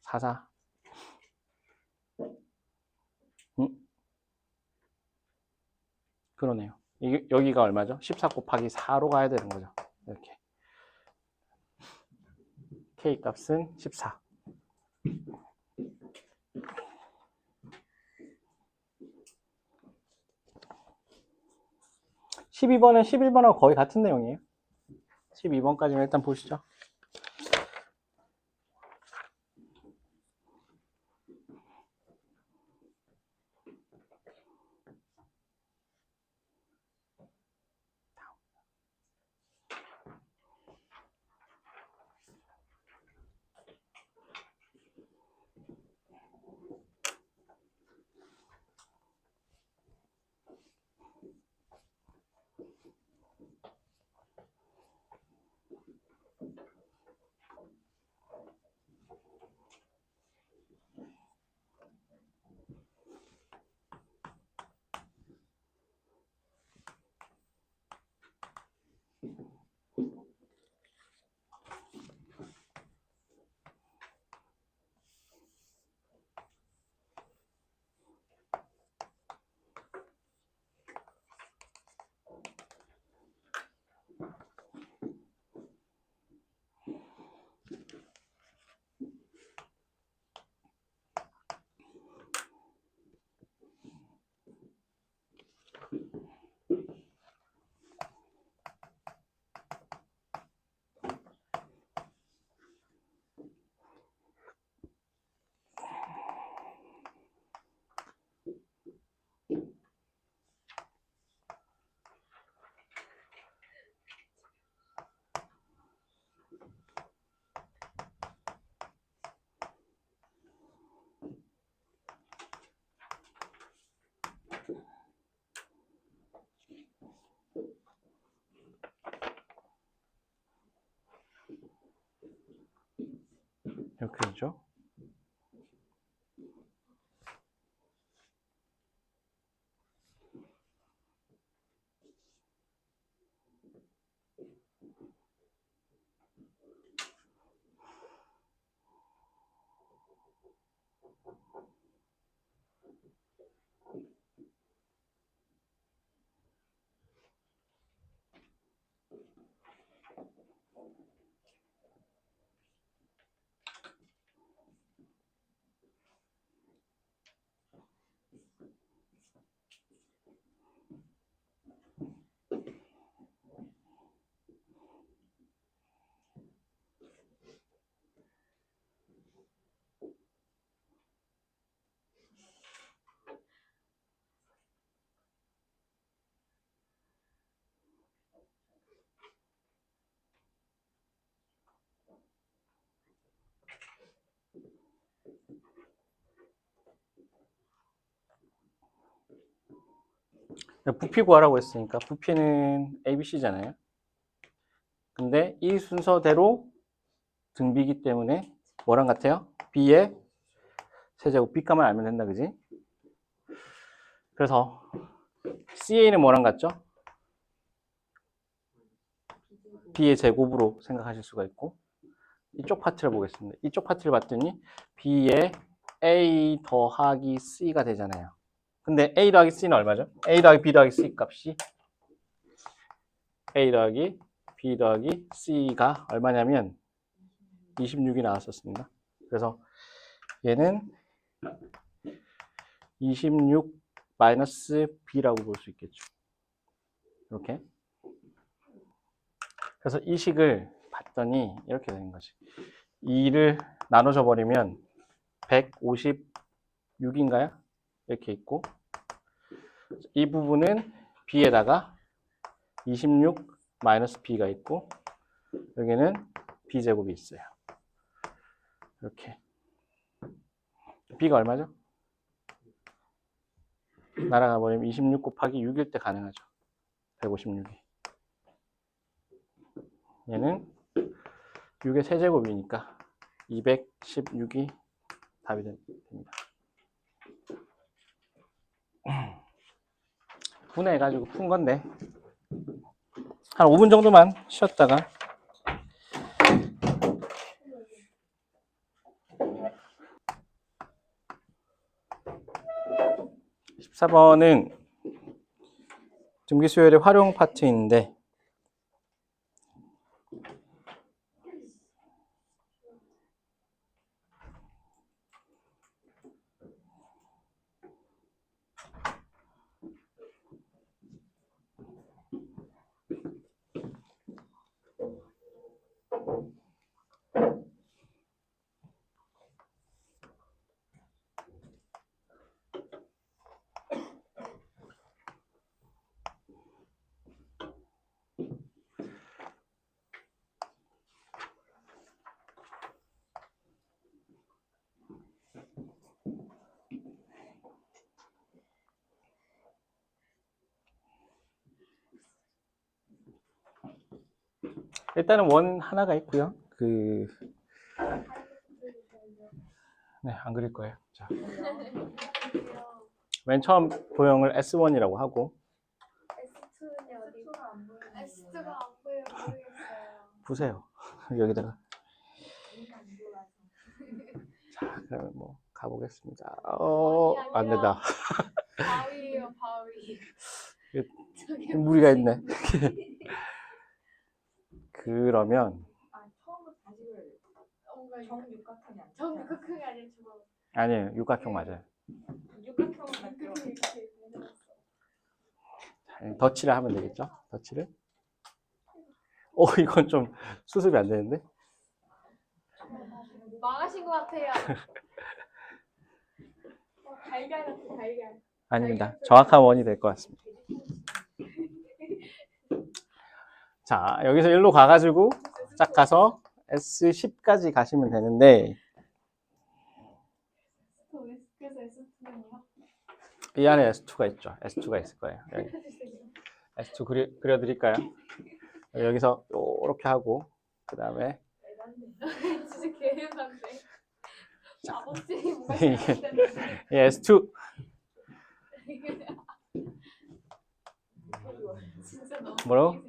44. 응? 그러네요. 여기가 얼마죠? 14 곱하기 4로 가야 되는 거죠. 이렇게. K 값은 14. 12번은 11번하고 거의 같은 내용이에요. 12번까지는 일단 보시죠. 이렇게 되죠. 부피 구하라고 했으니까 부피는 ABC잖아요. 근데 이 순서대로 등비기 때문에 뭐랑 같아요? B의 세제곱 B값만 알면 된다, 그지? 그래서 CA는 뭐랑 같죠? B의 제곱으로 생각하실 수가 있고, 이쪽 파트를 보겠습니다. 이쪽 파트를 봤더니 B의 A 더하기 C가 되잖아요. 근데 A 더하기 C는 얼마죠? A 더하기 B 더하기 C 값이 A 더하기 B 더하기 C가 얼마냐면 26이 나왔었습니다. 그래서 얘는 26 마이너스 B라고 볼 수 있겠죠. 이렇게. 그래서 이 식을 봤더니 이렇게 되는 거지. 2를 나눠줘 버리면 156인가요? 이렇게 있고, 이 부분은 B에다가 26 마이너스 B가 있고, 여기는 B제곱이 있어요. 이렇게. B가 얼마죠? 날아가 버리면 26 곱하기 6일 때 가능하죠. 156이. 얘는 6의 세제곱이니까 216이 답이 됩니다. 분해해가지고 푼 건데 한 5분 정도만 쉬었다가 14번은 등비수열의 활용 파트인데 일단은 원 하나가 있고요. 네, 안 그릴 거예요. 자, 맨 처음 도형을 S1이라고 하고 S2는 어디가 안 보여요? S2가 안 보여 모르겠어요. 보세요. 여기다가. 자, 그러면 뭐 가보겠습니다. 안 된다. 바위예요, 바위. 저기 무리가 있네. 그러면 처음부터 다시 정육각형이 아니야? 정육각형이 아니라 저거 아니에요. 육각형 맞아요. 육각형은 맞죠? 자, 덧칠을 하면 되겠죠? 덧칠을. 이건 좀 수습이 안 되는데. 망하신 것 같아요. 달걀 같아, 달걀. 아닙니다. 정확한 원이 될 것 같습니다. 자, 여기서 1로 가가지고 쫙 가서 S10까지 가시면 되는데 그래서 S2는요? 이 안에 S2가 있죠. S2가 있을 거예요. 여기. S2 그려드릴까요? 여기서 이렇게 하고 그 다음에 진짜 개연한데. 아버지 뭔가 이게 잘못됐는데. S2 진짜 너무 뭐라고?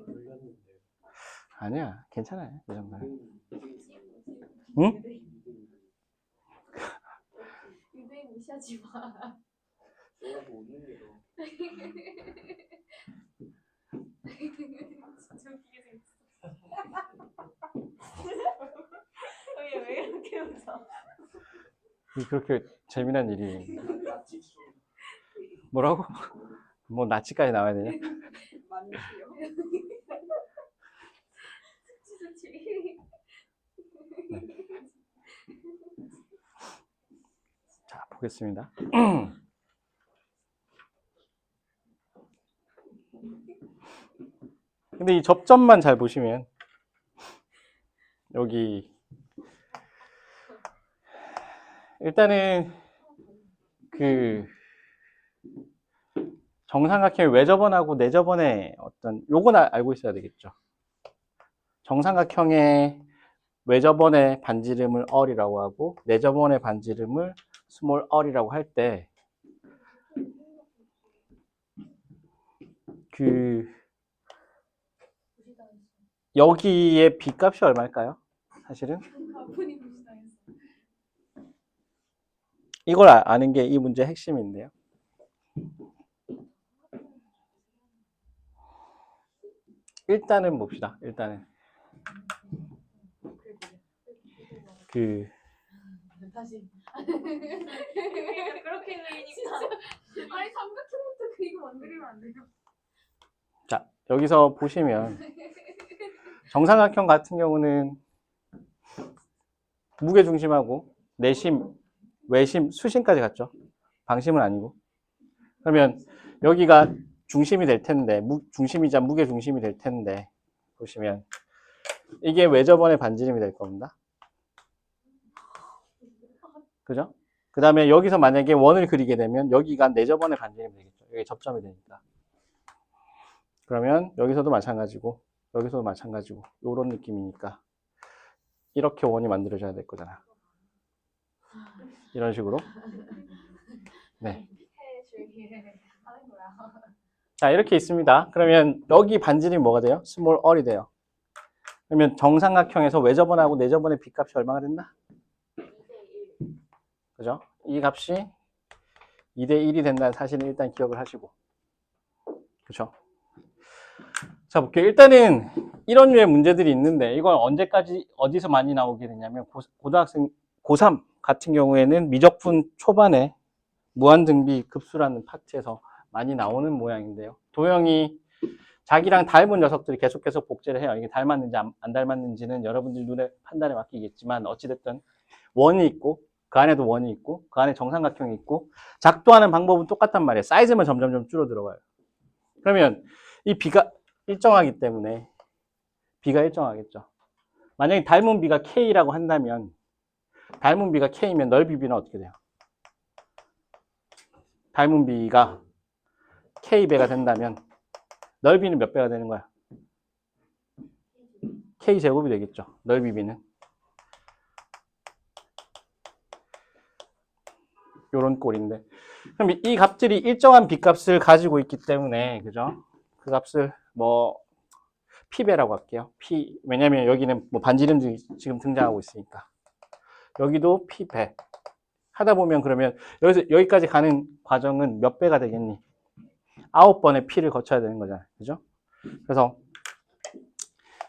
아니야, 괜찮아요. 이 정도는. 응? 유대인 무시하지 마. 진짜 웃기게 생겼어. 왜 이렇게 웃어? 그렇게 재미난 일이 뭐라고? 뭐 나치까지 나와야 되냐? 맞지요? 수치. 자, 보겠습니다. 근데 이 접점만 잘 보시면 여기 일단은 정삼각형의 외접원하고 내접원의 어떤 요건 알고 있어야 되겠죠. 정삼각형의 외접원의 반지름을 얼이라고 하고 내접원의 반지름을 스몰 얼이라고 할 때 그 여기에 b 값이 얼마일까요? 사실은 가분이 무시당했어. 이걸 아는 게 이 문제의 핵심인데요. 일단은 봅시다. 일단은 그 다시. 그렇게 그리니까. 아니 삼각형부터 그리고 안 그리면 안 돼요. 자, 여기서 보시면 정삼각형 같은 경우는 무게 중심하고 내심, 외심, 수심까지 갔죠. 방심은 아니고. 그러면 여기가 중심이 될 텐데, 중심이자 무게 중심이 될 텐데, 보시면 이게 외접원의 반지름이 될 겁니다. 그죠? 그 다음에 여기서 만약에 원을 그리게 되면 여기가 내접원의 반지름이 되겠죠. 여기 접점이 되니까. 그러면 여기서도 마찬가지고 여기서도 마찬가지고 이런 느낌이니까 이렇게 원이 만들어져야 될 거잖아. 이런 식으로. 네. 하는 거야. 자, 이렇게 있습니다. 그러면 여기 반지름이 뭐가 돼요? 스몰 얼이 돼요. 그러면 정삼각형에서 외접원하고 내접원의 b 값이 얼마가 된다? 그죠? 이 값이 2대 1이 된다는 사실은 일단 기억을 하시고. 그죠? 자, 볼게요. 일단은 이런 류의 문제들이 있는데 이건 언제까지 어디서 많이 나오게 되냐면 고등학생 고3 같은 경우에는 미적분 초반에 무한등비 급수라는 파트에서 많이 나오는 모양인데요. 도형이 자기랑 닮은 녀석들이 계속해서 복제를 해요. 이게 닮았는지 안 닮았는지는 여러분들 눈에 판단에 맡기겠지만 어찌됐든 원이 있고 그 안에도 원이 있고 그 안에 정삼각형이 있고 작동하는 방법은 똑같단 말이에요. 사이즈만 점점 줄어들어가요. 그러면 이 b가 일정하기 때문에 b가 일정하겠죠. 만약에 닮은 b가 k라고 한다면 닮은 b가 k면 넓이 b는 어떻게 돼요? 닮은 b가 k배가 된다면 넓이는 몇 배가 되는 거야? k제곱이 되겠죠. 넓이 b는. 요런 꼴인데. 그럼 이 값들이 일정한 b 값을 가지고 있기 때문에, 그죠? 그 값을 뭐, p배라고 할게요. p. 왜냐면 여기는 뭐 반지름들이 지금 등장하고 있으니까. 여기도 p배. 하다 보면 그러면 여기까지 가는 과정은 몇 배가 되겠니? 9번의 p를 거쳐야 되는 거잖아요. 그죠? 그래서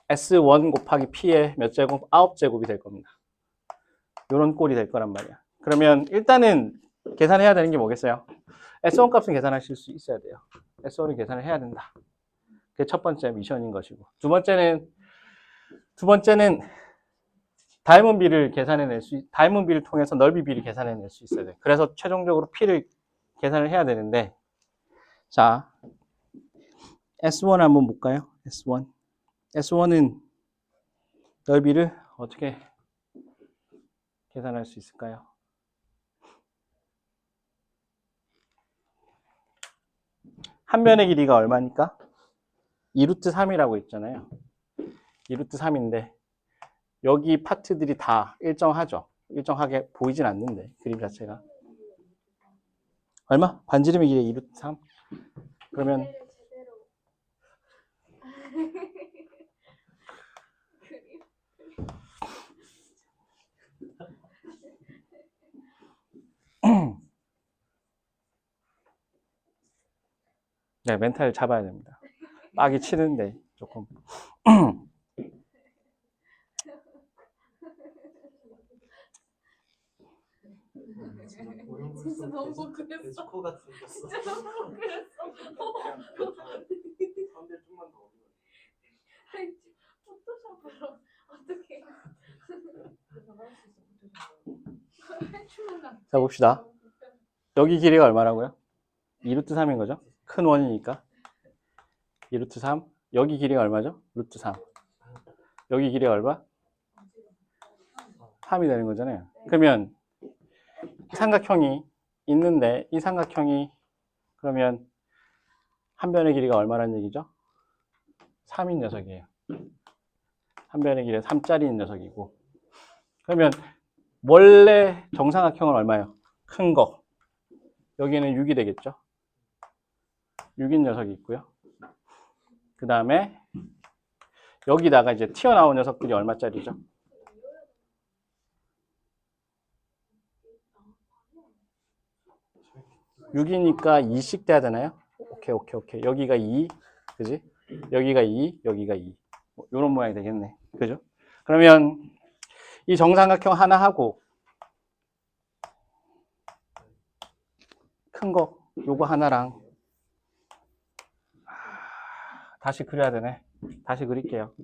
S1 곱하기 P의 몇 제곱? 9제곱이 될 겁니다. 요런 꼴이 될 거란 말이야. 그러면 일단은 계산해야 되는 게 뭐겠어요? S1 값은 계산하실 수 있어야 돼요. S1을 계산을 해야 된다. 그게 첫 번째 미션인 것이고. 두 번째는 닮은 비를 닮은 비를 통해서 넓이 비를 계산해낼 수 있어야 돼. 그래서 최종적으로 P를 계산을 해야 되는데, 자, S1 한번 볼까요? S1. S1은 넓이를 어떻게 계산할 수 있을까요? 한 면의 길이가 얼마니까? 2루트 3이라고 있잖아요. 2루트 3인데 여기 파트들이 다 일정하죠. 일정하게 보이진 않는데 그림 자체가. 얼마? 반지름의 길이 2루트 3? 그러면 네, 멘탈 잡아야 됩니다. 빡이 치는데 조금. 진짜 너무 그랬어. 코 같은 생겼어. 진짜 너무 그랬어. 사람들 좀만 더 어려워. 아니, 포토샵으로 어떻게? 자, 봅시다. 여기 길이가 얼마라고요? 2루트 3인 거죠? 큰 원이니까. 2루트 3. 여기 길이가 얼마죠? 루트 3. 여기 길이가 얼마? 3이 되는 거잖아요. 그러면 삼각형이 있는데 이 삼각형이 그러면 한 변의 길이가 얼마란 얘기죠? 3인 녀석이에요. 한 변의 길이가 3짜리인 녀석이고. 그러면 원래 정사각형은 얼마예요? 큰 거. 여기는 6이 되겠죠? 6인 녀석이 있고요. 그 다음에 여기다가 이제 튀어나온 녀석들이 얼마짜리죠? 6이니까 2씩 돼야 되나요? 오케이. 여기가 2, 그지? 여기가 2, 여기가 2. 뭐 이런 모양이 되겠네. 그죠? 그러면 이 정삼각형 하나 하고 큰 거, 요거 하나랑 다시 그려야 되네. 다시 그릴게요.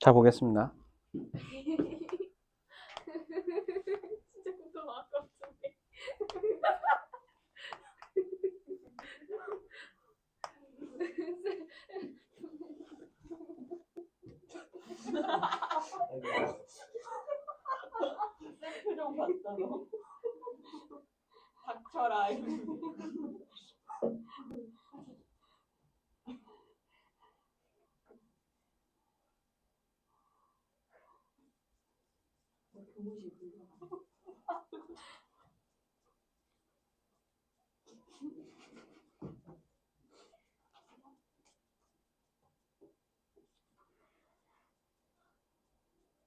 자, 보겠습니다. 진짜 너무 아깝던데. 표정 봤다 너. 닥쳐라.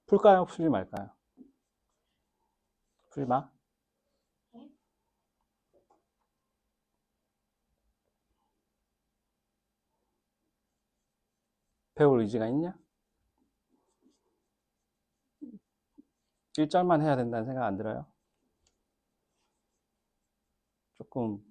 풀까요? 풀지 말까요? 풀지 마. 배울 의지가 있냐? 1절만 해야 된다는 생각 안 들어요? 조금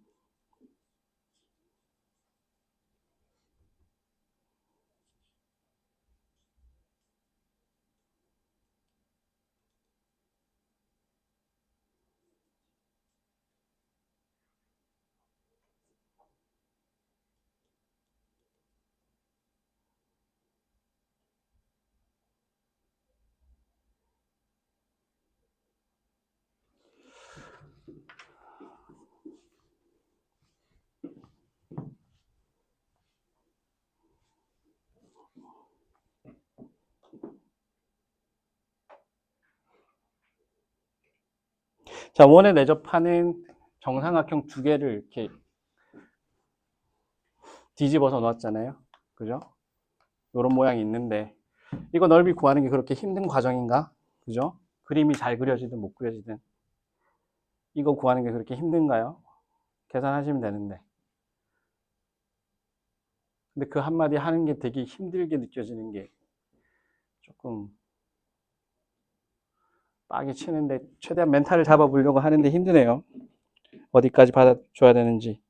자, 원에 내접하는 정삼각형 두 개를 이렇게 뒤집어서 놓았잖아요. 그죠? 이런 모양이 있는데 이거 넓이 구하는 게 그렇게 힘든 과정인가? 그죠? 그림이 잘 그려지든 못 그려지든 이거 구하는 게 그렇게 힘든가요? 계산하시면 되는데 근데 그 한마디 하는 게 되게 힘들게 느껴지는 게 조금 빡이 치는데 최대한 멘탈을 잡아보려고 하는데 힘드네요. 어디까지 받아줘야 되는지.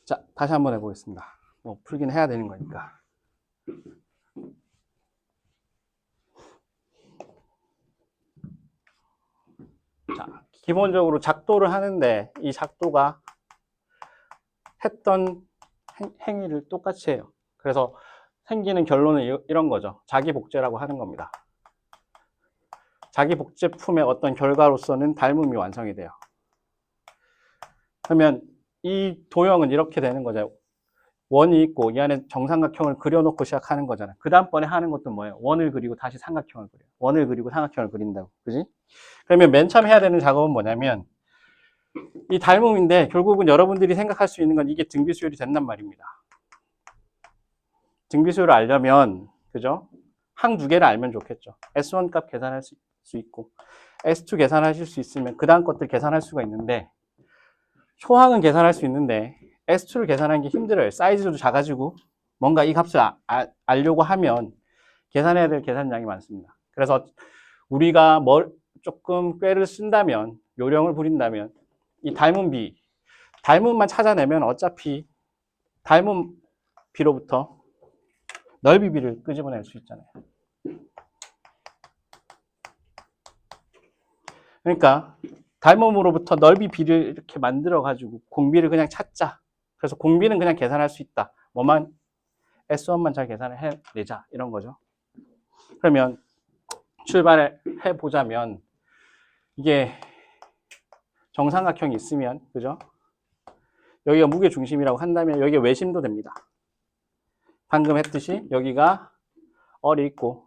자, 다시 한번 해보겠습니다. 뭐 풀긴 해야 되는 거니까. 자, 기본적으로 작도를 하는데 이 작도가 했던 행위를 똑같이 해요. 그래서 생기는 결론은 이런 거죠. 자기 복제라고 하는 겁니다. 자기 복제품의 어떤 결과로서는 닮음이 완성이 돼요. 그러면 이 도형은 이렇게 되는 거죠. 원이 있고 이 안에 정삼각형을 그려놓고 시작하는 거잖아. 그 다음번에 하는 것도 뭐예요? 원을 그리고 다시 삼각형을 그려요. 원을 그리고 삼각형을 그린다고. 그지? 그러면 맨 처음 해야 되는 작업은 뭐냐면 이 닮음인데 결국은 여러분들이 생각할 수 있는 건 이게 등비수열이 된단 말입니다. 등비수열을 알려면 그죠? 항 두 개를 알면 좋겠죠. S1 값 계산할 수 있고 S2 계산하실 수 있으면 그 다음 것들 계산할 수가 있는데 초항은 계산할 수 있는데 S2를 계산하는 게 힘들어요. 사이즈도 작아지고 뭔가 이 값을 알려고 하면 계산해야 될 계산량이 많습니다. 그래서 우리가 조금 꾀를 쓴다면 요령을 부린다면 이 닮음만 찾아내면 어차피 닮음 비로부터 넓이 비를 끄집어낼 수 있잖아요. 그러니까 닮음으로부터 넓이 비를 이렇게 만들어가지고 공비를 그냥 찾자. 그래서 공비는 그냥 계산할 수 있다. 뭐만 S1만 잘 계산을 해내자. 이런 거죠. 그러면 출발을 해보자면 이게 정삼각형이 있으면 그죠? 여기가 무게중심이라고 한다면 여기가 외심도 됩니다. 방금 했듯이 여기가 얼이 있고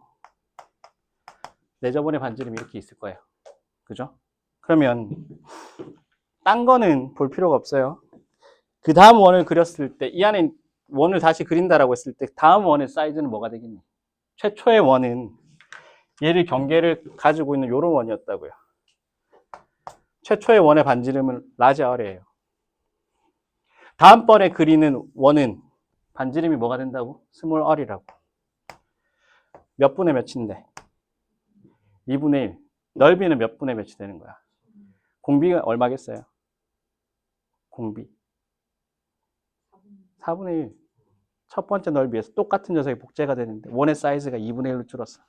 내저번의 반지름이 이렇게 있을 거예요. 그죠? 그러면 딴 거는 볼 필요가 없어요. 그 다음 원을 그렸을 때 이 안에 원을 다시 그린다라고 했을 때 다음 원의 사이즈는 뭐가 되겠니? 최초의 원은 얘를 경계를 가지고 있는 요런 원이었다고요. 최초의 원의 반지름은 라지 R이에요. 다음번에 그리는 원은 반지름이 뭐가 된다고? 스몰 R이라고. 몇 분의 몇인데? 2분의 1. 넓이는 몇 분의 몇이 되는 거야? 공비가 얼마겠어요? 공비. 4분의 1. 첫 번째 넓이에서 똑같은 녀석이 복제가 되는데 원의 사이즈가 2분의 1로 줄었어.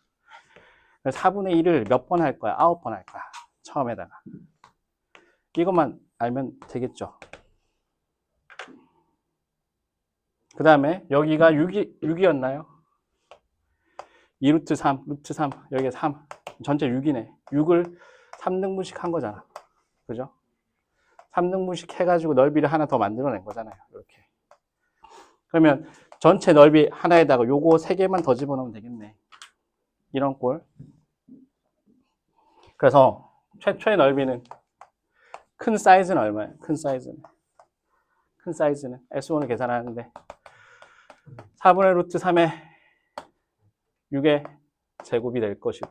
4분의 1을 몇 번 할 거야? 9번 할 거야. 처음에다가. 이것만 알면 되겠죠. 그 다음에 여기가 6이었나요? 2루트 3, 루트 3, 여기가 3. 전체 6이네. 6을 3등분씩 한 거잖아. 그죠? 3등분씩 해가지고 넓이를 하나 더 만들어낸 거잖아요. 이렇게. 그러면 전체 넓이 하나에다가 요거 3개만 더 집어넣으면 되겠네. 이런 꼴. 그래서 최초의 넓이는 큰 사이즈는 얼마예요? 큰 사이즈는 S1을 계산하는데 4분의 루트 3의 6의 제곱이 될 것이고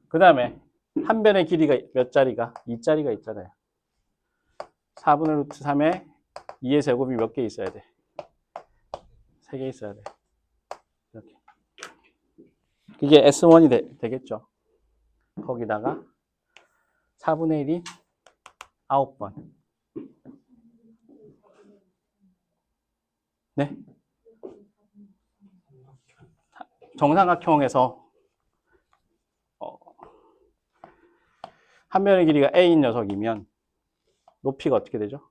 그 다음에 한 변의 길이가 몇 자리가? 2자리가 있잖아요. 4분의 루트 3의 2의 제곱이 몇 개 있어야 돼? 3개 있어야 돼. 이렇게. 이게 S1이 되겠죠. 거기다가 4분의 1이 9번. 네? 정삼각형에서 한 변의 길이가 A인 녀석이면 높이가 어떻게 되죠?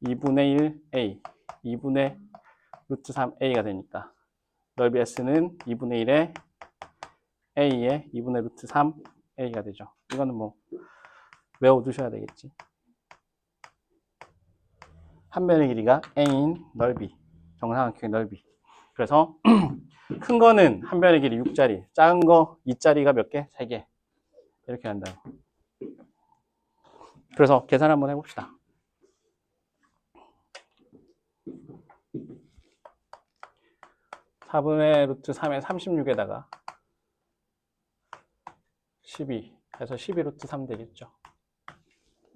2분의 1 A, 2분의 루트 3 A가 되니까 넓이 S는 2분의 1에 A에 2분의 루트 3 A가 되죠. 이거는 뭐 외워두셔야 되겠지. 한 변의 길이가 A인 넓이, 정삼각형의 넓이. 그래서 큰 거는 한 변의 길이 6자리, 작은 거 2자리가 몇 개? 3개. 이렇게 한다고. 그래서 계산 한번 해봅시다. (4분의 루트 3의 36에다가) 12 해서 12 루트 3 되겠죠.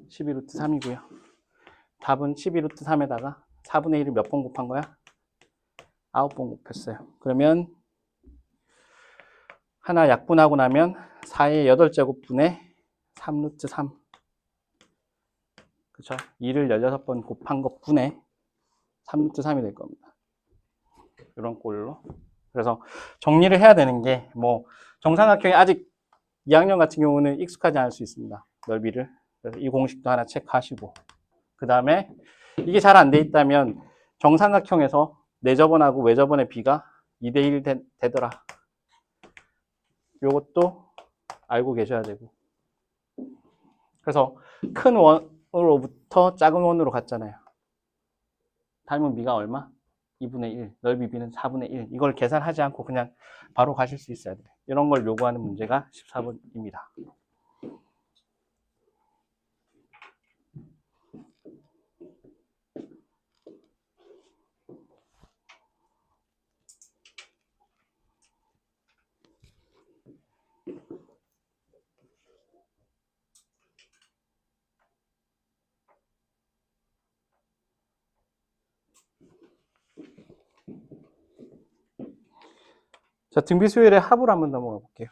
12 루트 3이고요. 답은 12 루트 3에다가 4분의 1을 몇 번 곱한 거야? 9번 곱했어요. 그러면 하나 약분하고 나면 4의 8제곱분의 3 루트 3. 그쵸? 2를 16번 곱한 것 분의 3 루트 3이 될 겁니다. 이런 꼴로. 그래서 정리를 해야 되는 게, 뭐, 정삼각형이 아직 2학년 같은 경우는 익숙하지 않을 수 있습니다. 넓이를. 그래서 이 공식도 하나 체크하시고. 그 다음에 이게 잘 안 돼 있다면 정삼각형에서 내저번하고 외저번의 비가 2대1 되더라. 요것도 알고 계셔야 되고. 그래서 큰 원으로부터 작은 원으로 갔잖아요. 닮은 비가 얼마? 2분의 1, 넓이 비는 4분의 1. 이걸 계산하지 않고 그냥 바로 가실 수 있어야 돼요. 이런 걸 요구하는 문제가 14번입니다. 자, 등비수열의 합으로 한번 넘어가 볼게요.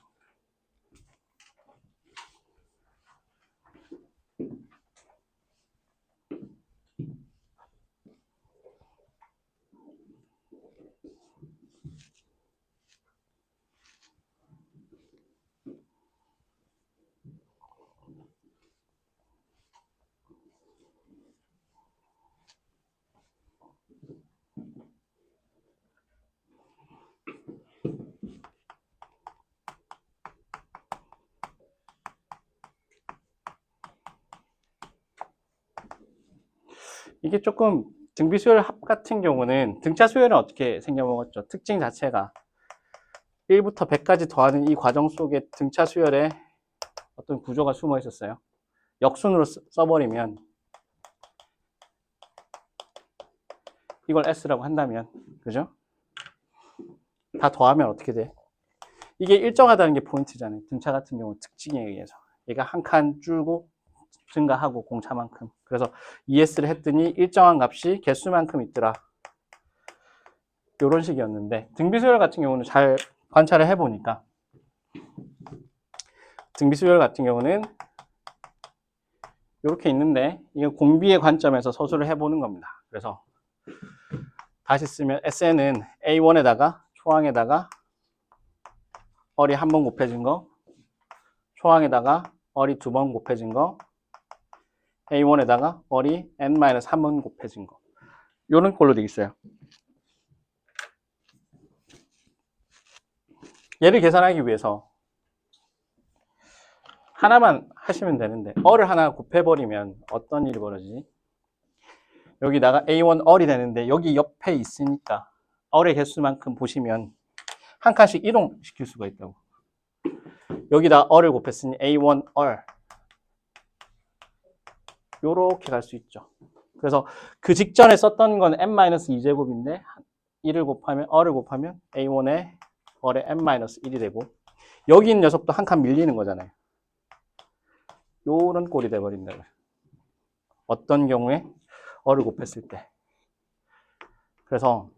이게 조금 등비 수열 합 같은 경우는 등차 수열은 어떻게 생겨먹었죠? 특징 자체가 1부터 100까지 더하는 이 과정 속에 등차 수열에 어떤 구조가 숨어 있었어요. 역순으로 써버리면 이걸 S라고 한다면, 그죠? 다 더하면 어떻게 돼? 이게 일정하다는 게 포인트잖아요. 등차 같은 경우 특징에 의해서. 얘가 한 칸 줄고 증가하고 공차만큼. 그래서 ES를 했더니 일정한 값이 개수만큼 있더라. 이런 식이었는데 등비수열 같은 경우는 잘 관찰을 해보니까 등비수열 같은 경우는 이렇게 있는데 이게 공비의 관점에서 서술을 해보는 겁니다. 그래서 다시 쓰면 SN은 A1에다가 초항에다가 얼이 한 번 곱해진 거, 초항에다가 얼이 두 번 곱해진 거, A1에다가 얼이 N-1번 곱해진 거. 요런 꼴로 되어 있어요. 얘를 계산하기 위해서 하나만 하시면 되는데 얼을 하나 곱해버리면 어떤 일이 벌어지지? 여기다가 A1 얼이 되는데 여기 옆에 있으니까 얼의 개수만큼 보시면 한 칸씩 이동시킬 수가 있다고. 여기다 얼을 곱했으니 A1 얼 요렇게 갈 수 있죠. 그래서 그 직전에 썼던 건 n-2제곱인데 1을 곱하면 얼을 곱하면 A1에 얼의 n-1이 되고 여기 있는 녀석도 한 칸 밀리는 거잖아요. 요런 꼴이 돼버린다고요. 어떤 경우에 얼을 곱했을 때. 그래서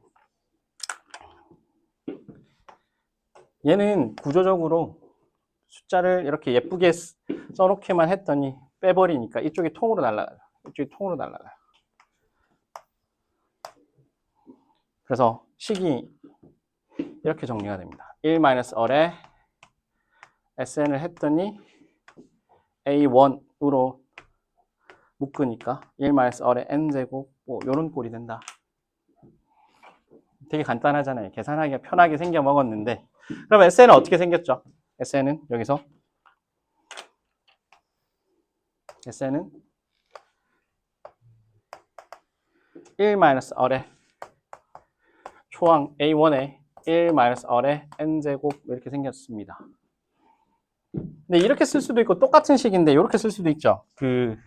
얘는 구조적으로 숫자를 이렇게 예쁘게 써놓기만 했더니 빼버리니까 이쪽이 통으로 날아가요. 이쪽이 통으로 날아가요. 그래서 식이 이렇게 정리가 됩니다. 1-얼에 SN을 했더니 A1으로 묶으니까 1-얼에 N제곱 뭐 이런 꼴이 된다. 되게 간단하잖아요. 계산하기가 편하게 생겨 먹었는데 그럼 SN은 어떻게 생겼죠? SN은 여기서 SN은 1-얼에 초항 A1에 1-얼에 N제곱 이렇게 생겼습니다. 근데 이렇게 쓸 수도 있고 똑같은 식인데 이렇게 쓸 수도 있죠. 그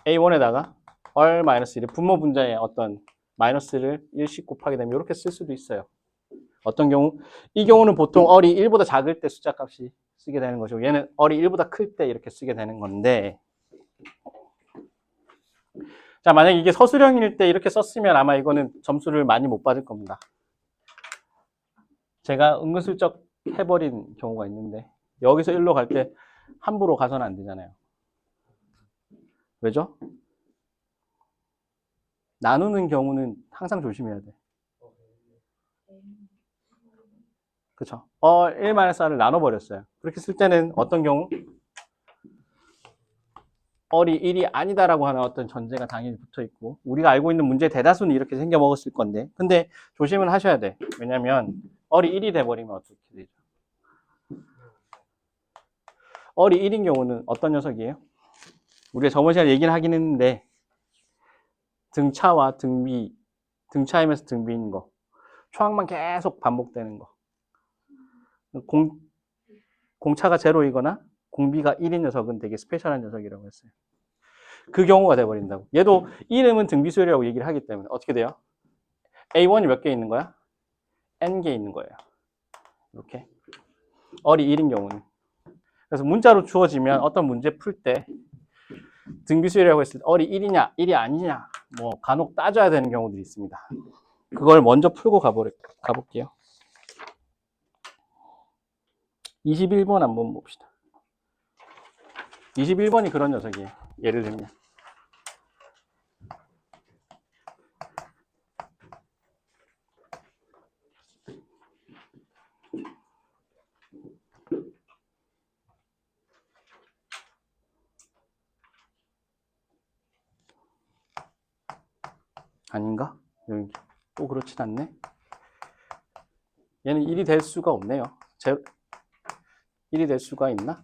A1에다가 얼 마이너스 1을 분모 분자에 어떤 마이너스를 1씩 곱하게 되면 이렇게 쓸 수도 있어요. 어떤 경우? 이 경우는 보통 얼이 1보다 작을 때 숫자 값이 쓰게 되는 거죠. 얘는 얼이 1보다 클 때 이렇게 쓰게 되는 건데 자, 만약에 이게 서술형일 때 이렇게 썼으면 아마 이거는 점수를 많이 못 받을 겁니다. 제가 은근슬쩍 해버린 경우가 있는데 여기서 1로 갈 때 함부로 가서는 안 되잖아요. 왜죠? 나누는 경우는 항상 조심해야 돼. 그쵸? 1-r을 나눠버렸어요. 그렇게 쓸 때는 어떤 경우? 얼이 1이 아니다라고 하는 어떤 전제가 당연히 붙어 있고 우리가 알고 있는 문제의 대다수는 이렇게 생겨 먹었을 건데 근데 조심은 하셔야 돼. 왜냐면 얼이 1이 돼버리면 어떻게 되죠? 얼이 1인 경우는 어떤 녀석이에요? 우리가 저번 시간에 얘기를 하긴 했는데 등차와 등비, 등차이면서 등비인 거 초항만 계속 반복되는 거 공차가 제로이거나 공비가 1인 녀석은 되게 스페셜한 녀석이라고 했어요. 그 경우가 돼버린다고. 얘도 이름은 등비수열이라고 얘기를 하기 때문에 어떻게 돼요? A1이 몇 개 있는 거야? N개 있는 거예요. 이렇게. 얼이 1인 경우는. 그래서 문자로 주어지면 어떤 문제 풀 때 등비수열이라고 했을 때 얼이 1이냐, 1이 아니냐 뭐 간혹 따져야 되는 경우들이 있습니다. 그걸 먼저 풀고 가볼게요. 21번 한번 봅시다. 21번이 그런 녀석이에요. 예를 들면 아닌가? 여기 또 그렇진 않네. 얘는 1이 될 수가 없네요. 1이 될 수가 있나?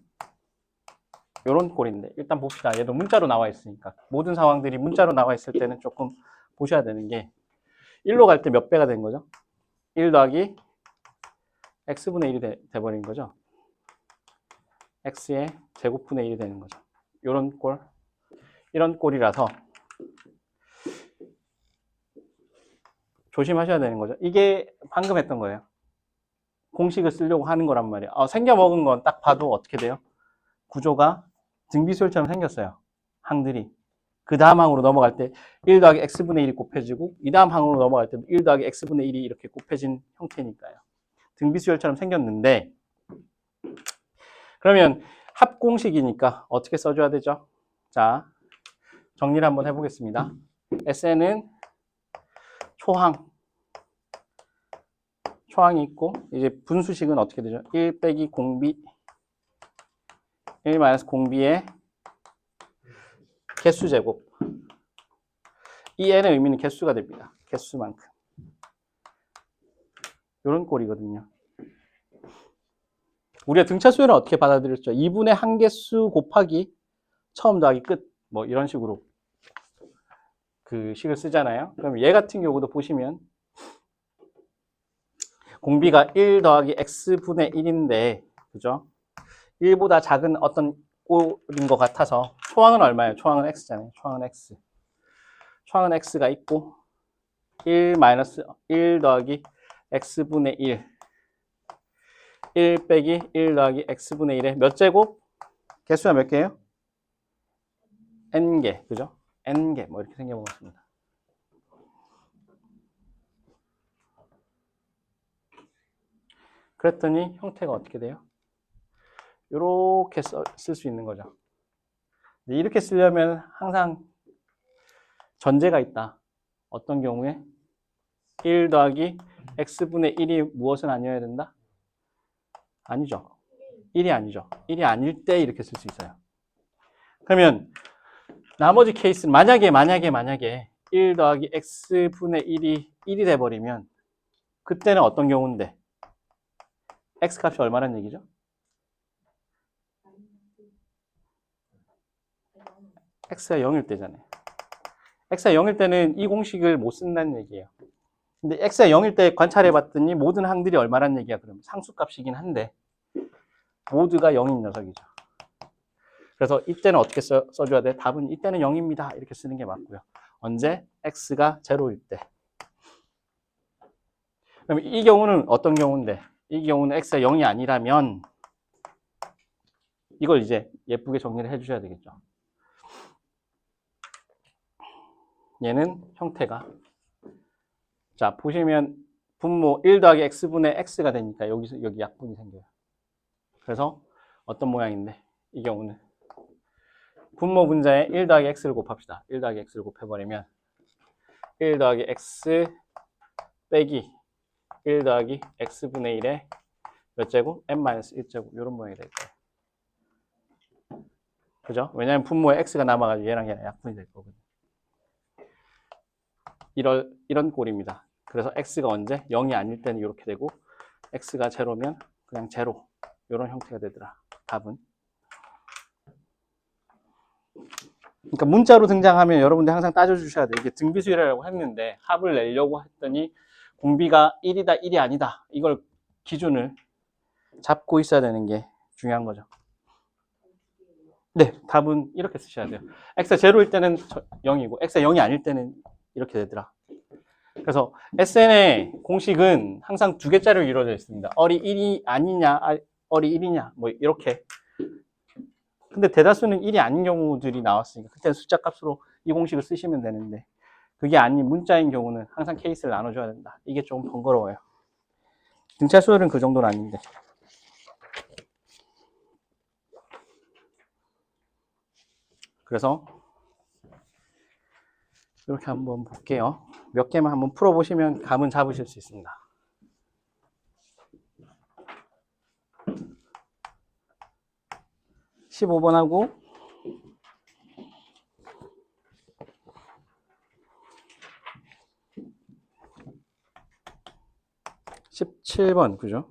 요런 꼴인데 일단 봅시다. 얘도 문자로 나와 있으니까 모든 상황들이 문자로 나와 있을 때는 조금 보셔야 되는 게 1로 갈 때 몇 배가 된 거죠? 1 더하기 x분의 1이 돼버린 거죠. x의 제곱분의 1이 되는 거죠. 요런 꼴, 이런 꼴이라서 조심하셔야 되는 거죠. 이게 방금 했던 거예요. 공식을 쓰려고 하는 거란 말이에요. 생겨 먹은 건 딱 봐도 어떻게 돼요? 구조가 등비수열처럼 생겼어요. 항들이. 그 다음 항으로 넘어갈 때 1 더하기 x분의 1이 곱해지고 이 다음 항으로 넘어갈 때도 1 더하기 x분의 1이 이렇게 곱해진 형태니까요. 등비수열처럼 생겼는데 그러면 합공식이니까 어떻게 써줘야 되죠? 자, 정리를 한번 해보겠습니다. SN은 초항이 있고 이제 분수식은 어떻게 되죠? 1 빼기 공비 1 마이너스 공비의 개수제곱. 이 n의 의미는 개수가 됩니다. 개수만큼. 이런 꼴이거든요. 우리가 등차 수열은 어떻게 받아들였죠? 2분의 한개수 곱하기 처음 더하기 끝. 뭐 이런 식으로 그 식을 쓰잖아요. 그럼 얘 같은 경우도 보시면 공비가 1 더하기 x분의 1인데 그죠? 1보다 작은 어떤 꼴인 것 같아서 초항은 얼마예요? 초항은 x잖아요. 초항은 x. 초항은 x가 있고 1 마이너스 1 더하기 x분의 1 빼기 1 더하기 x분의 1의 몇 제곱? 개수가 몇 개예요? n개, 그죠? n개, 뭐 이렇게 생겨먹었습니다. 그랬더니 형태가 어떻게 돼요? 이렇게 쓸 수 있는 거죠. 이렇게 쓰려면 항상 전제가 있다. 어떤 경우에? 1 더하기 x분의 1이 무엇은 아니어야 된다? 아니죠. 1이 아니죠. 1이 아닐 때 이렇게 쓸 수 있어요. 그러면 나머지 케이스는 만약에 1 더하기 x분의 1이 돼버리면 그때는 어떤 경우인데? x 값이 얼마란 얘기죠? x가 0일 때잖아요. x가 0일 때는 이 공식을 못 쓴다는 얘기예요. 근데 x가 0일 때 관찰해 봤더니 모든 항들이 얼마란 얘기야? 그럼 상수값이긴 한데 모두가 0인 녀석이죠. 그래서 이때는 어떻게 써줘야 돼? 답은 이때는 0입니다. 이렇게 쓰는 게 맞고요. 언제? x가 0일 때. 그럼 이 경우는 어떤 경우인데? 이 경우는 x가 0이 아니라면 이걸 이제 예쁘게 정리를 해주셔야 되겠죠. 얘는 형태가 자 보시면 분모 1 더하기 x분의 x가 되니까 여기 약분이 생겨요. 그래서 어떤 모양인데 이 경우는 분모 분자에 1 더하기 x를 곱합시다. 1 더하기 x를 곱해버리면 1 더하기 x 빼기 1 더하기 x분의 1의 몇 제곱? n-1제곱 이런 모양이 될 거예요. 그죠? 왜냐하면 분모에 x가 남아가지고 얘랑 약분이 될 거거든요. 이런 꼴입니다. 그래서 x가 언제? 0이 아닐 때는 이렇게 되고 x가 0면 그냥 0 이런 형태가 되더라. 답은. 그러니까 문자로 등장하면 여러분들 항상 따져주셔야 돼요. 이게 등비수열이라고 했는데 합을 내려고 했더니 공비가 1이다 1이 아니다. 이걸 기준을 잡고 있어야 되는 게 중요한 거죠. 네, 답은 이렇게 쓰셔야 돼요. x가 0일 때는 0이고 x가 0이 아닐 때는 이렇게 되더라. 그래서 SN의 공식은 항상 두 개짜리로 이루어져 있습니다. 어리 1이 아니냐, 어리 1이냐, 뭐 이렇게. 근데 대다수는 1이 아닌 경우들이 나왔으니까 그때 숫자 값으로 이 공식을 쓰시면 되는데 그게 아닌 문자인 경우는 항상 케이스를 나눠줘야 된다. 이게 좀 번거로워요. 등차 수열은 그 정도는 아닌데. 그래서 이렇게 한번 볼게요. 몇 개만 한번 풀어보시면 감은 잡으실 수 있습니다. (15번하고) 17번, 그죠?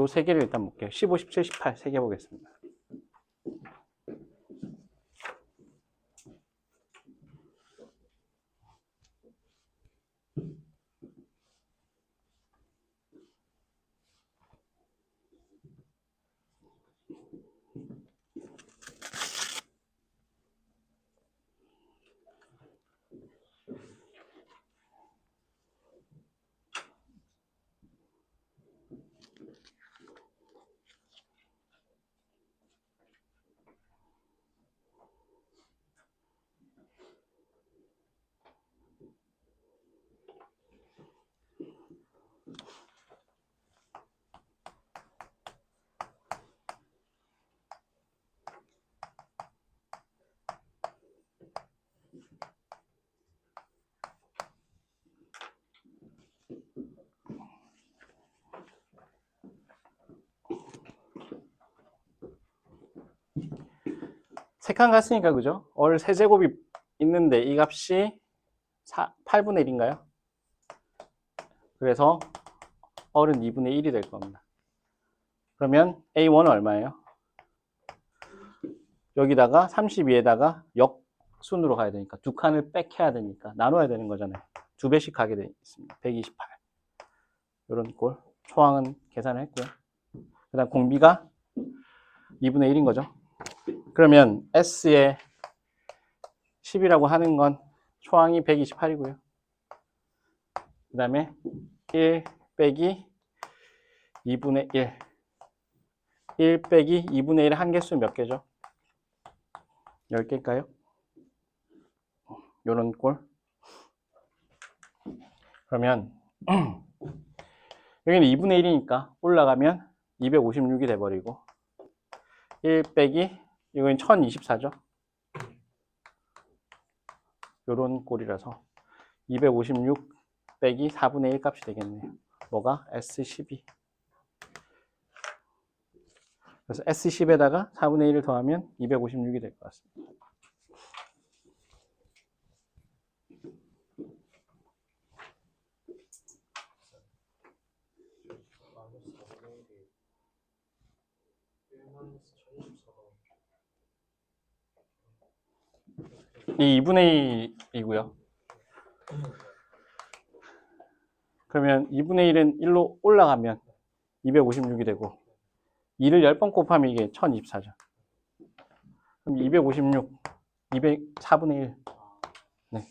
요 세 개를 일단 볼게요. 15, 17, 18 세 개 보겠습니다. 세 칸 갔으니까 그죠? 얼 세제곱이 있는데 이 값이 8분의 1인가요? 그래서 얼은 2분의 1이 될 겁니다. 그러면 A1은 얼마예요? 여기다가 32에다가 역순으로 가야 되니까 두 칸을 빽해야 되니까 나눠야 되는 거잖아요. 두 배씩 가게 되어 있습니다. 128. 이런 꼴. 초항은 계산을 했고요. 그 다음 공비가 2분의 1인 거죠. 그러면 S의 10이라고 하는 건 초항이 128이고요. 그 다음에 1 빼기 2분의 1. 1 빼기 2분의 1의 한 개수 몇 개죠? 10개일까요? 요런 꼴. 그러면 여기는 2분의 1이니까 올라가면 256이 돼버리고 1 빼기 이건 1024죠. 요런 꼴이라서 256 빼기 4분의 1 값이 되겠네요. 뭐가? S12. 그래서 S10에다가 4분의 1을 더하면 256이 될 것 같습니다. 이 2분의 1이고요. 그러면 2분의 1은 1로 올라가면 256이 되고 2를 10번 곱하면 이게 1024죠. 그럼 256, 4분의 1. 네.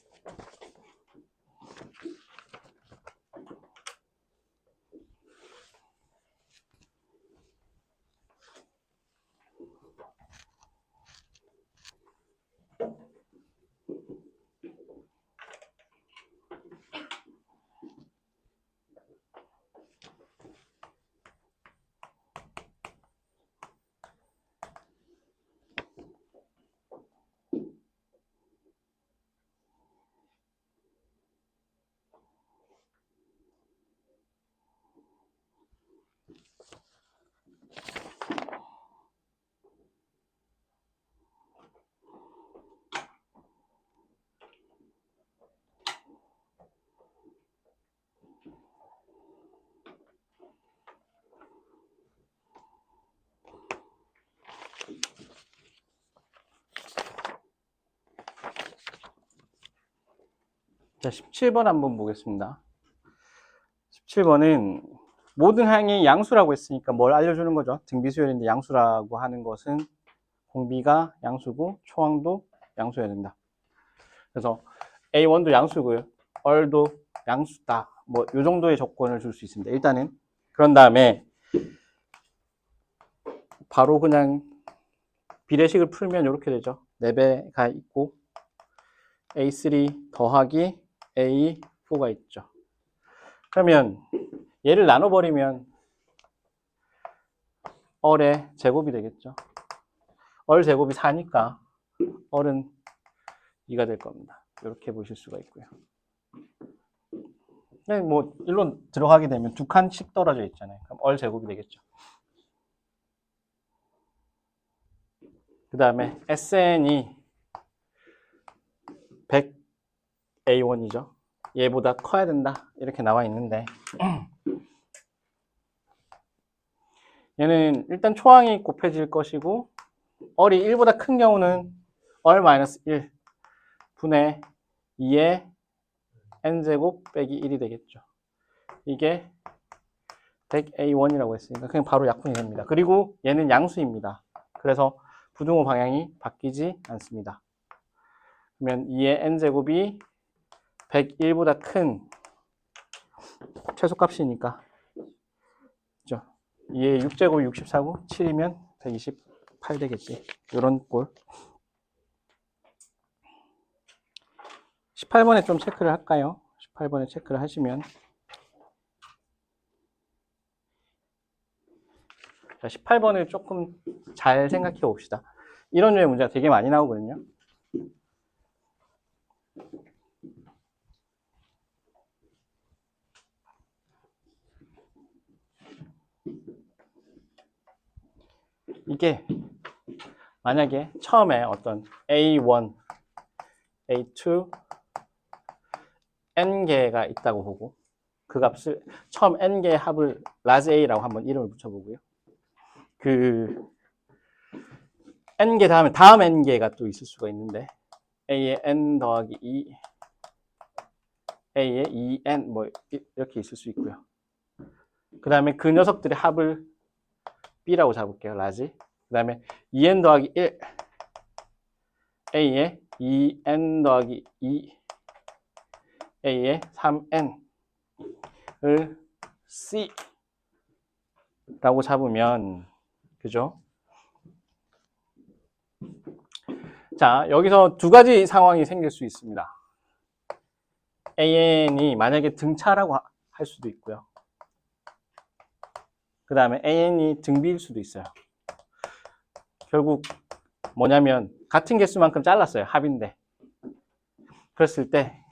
자, 17번 한번 보겠습니다. 17번은 모든 항이 양수라고 했으니까 뭘 알려주는 거죠? 등비수열인데 양수라고 하는 것은 공비가 양수고 초항도 양수여야 된다. 그래서 A1도 양수고요. 얼도 양수다. 뭐 이 정도의 조건을 줄 수 있습니다. 일단은 그런 다음에 바로 그냥 비례식을 풀면 이렇게 되죠. 4배가 있고 A3 더하기 A4가 있죠. 그러면 얘를 나눠버리면 얼의 제곱이 되겠죠. 얼 제곱이 4니까 얼은 2가 될 겁니다. 이렇게 보실 수가 있고요. 뭐 일로 들어가게 되면 두 칸씩 떨어져 있잖아요. 그럼 얼 제곱이 되겠죠. 그 다음에 SN이 100A1이죠. 얘보다 커야 된다. 이렇게 나와 있는데 얘는 일단 초항이 곱해질 것이고 얼이 1보다 큰 경우는 얼-1 분의 2의 n제곱 빼기 1이 되겠죠. 이게 100A1이라고 했으니까 그냥 바로 약분이 됩니다. 그리고 얘는 양수입니다. 그래서 부등호 방향이 바뀌지 않습니다. 그러면 2의 n제곱이 101보다 큰 최소값이니까 그죠? 2의 6제곱이 64고 7이면 128 되겠지. 이런 꼴. 18번에 좀 체크를 할까요? 18번에 체크를 하시면 자, 18번을 조금 잘 생각해 봅시다. 이런 류의 문제가 되게 많이 나오거든요. 이게 만약에 처음에 어떤 A1, A2, N개가 있다고 보고 그 값을 처음 N개의 합을 라지 A라고 한번 이름을 붙여보고요. 그 N개 다음에 다음 N개가 또 있을 수가 있는데 A의 N 더하기 2, A의 2N 뭐 이렇게 있을 수 있고요. 그 다음에 그 녀석들의 합을 B라고 잡을게요. 라지. 그 다음에 2N 더하기 1, A의 2N 더하기 2, A의 3N을 C라고 잡으면 그죠? 자, 여기서 두 가지 상황이 생길 수 있습니다. AN이 만약에 등차라고 할 수도 있고요. 그 다음에 AN이 등비일 수도 있어요. 결국 뭐냐면 같은 개수만큼 잘랐어요. 합인데. 그랬을 때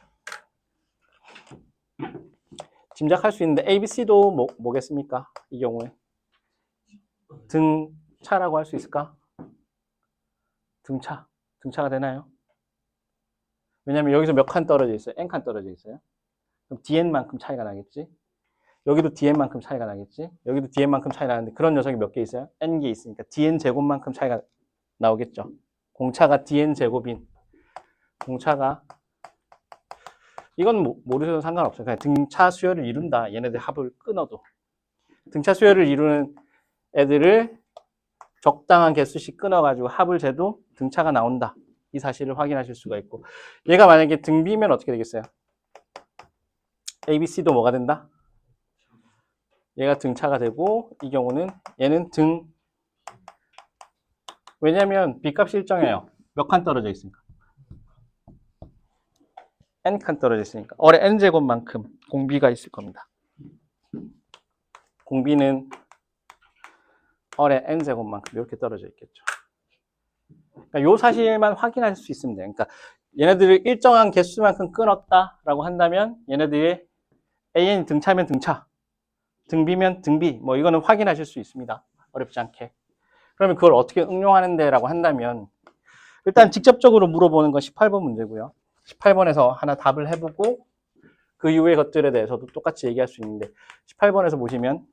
짐작할 수 있는데 ABC도 뭐겠습니까? 이 경우에 등차라고 할 수 있을까? 등차가 되나요? 왜냐면 여기서 몇 칸 떨어져 있어요? n칸 떨어져 있어요. 그럼 dn만큼 차이가 나겠지? 여기도 dn만큼 차이가 나겠지? 여기도 dn만큼 차이가 나는데 그런 녀석이 몇 개 있어요? n개 있으니까 dn 제곱만큼 차이가 나오겠죠. 공차가 dn 제곱인 공차가 이건 모르셔도 상관없어요. 그냥 등차 수열을 이룬다. 얘네들 합을 끊어도 등차 수열을 이루는 애들을 적당한 개수씩 끊어가지고 합을 재도 등차가 나온다. 이 사실을 확인하실 수가 있고 얘가 만약에 등비면 어떻게 되겠어요? ABC도 뭐가 된다? 얘가 등차가 되고 이 경우는 얘는 왜냐면 B값이 일정해요. 몇 칸 떨어져 있으니까 n칸 떨어져 있으니까 어뢰 n제곱만큼 공비가 있을 겁니다. 공비는 어뢰 n제곱만큼 이렇게 떨어져 있겠죠. 그러니까 이 사실만 확인할 수 있으면 돼요. 그러니까 얘네들을 일정한 개수만큼 끊었다라고 한다면 얘네들의 AN이 등차면 등차, 등비면 등비, 뭐 이거는 확인하실 수 있습니다. 어렵지 않게. 그러면 그걸 어떻게 응용하는데라고 한다면 일단 직접적으로 물어보는 건 18번 문제고요. 18번에서 하나 답을 해보고 그 이후의 것들에 대해서도 똑같이 얘기할 수 있는데 18번에서 보시면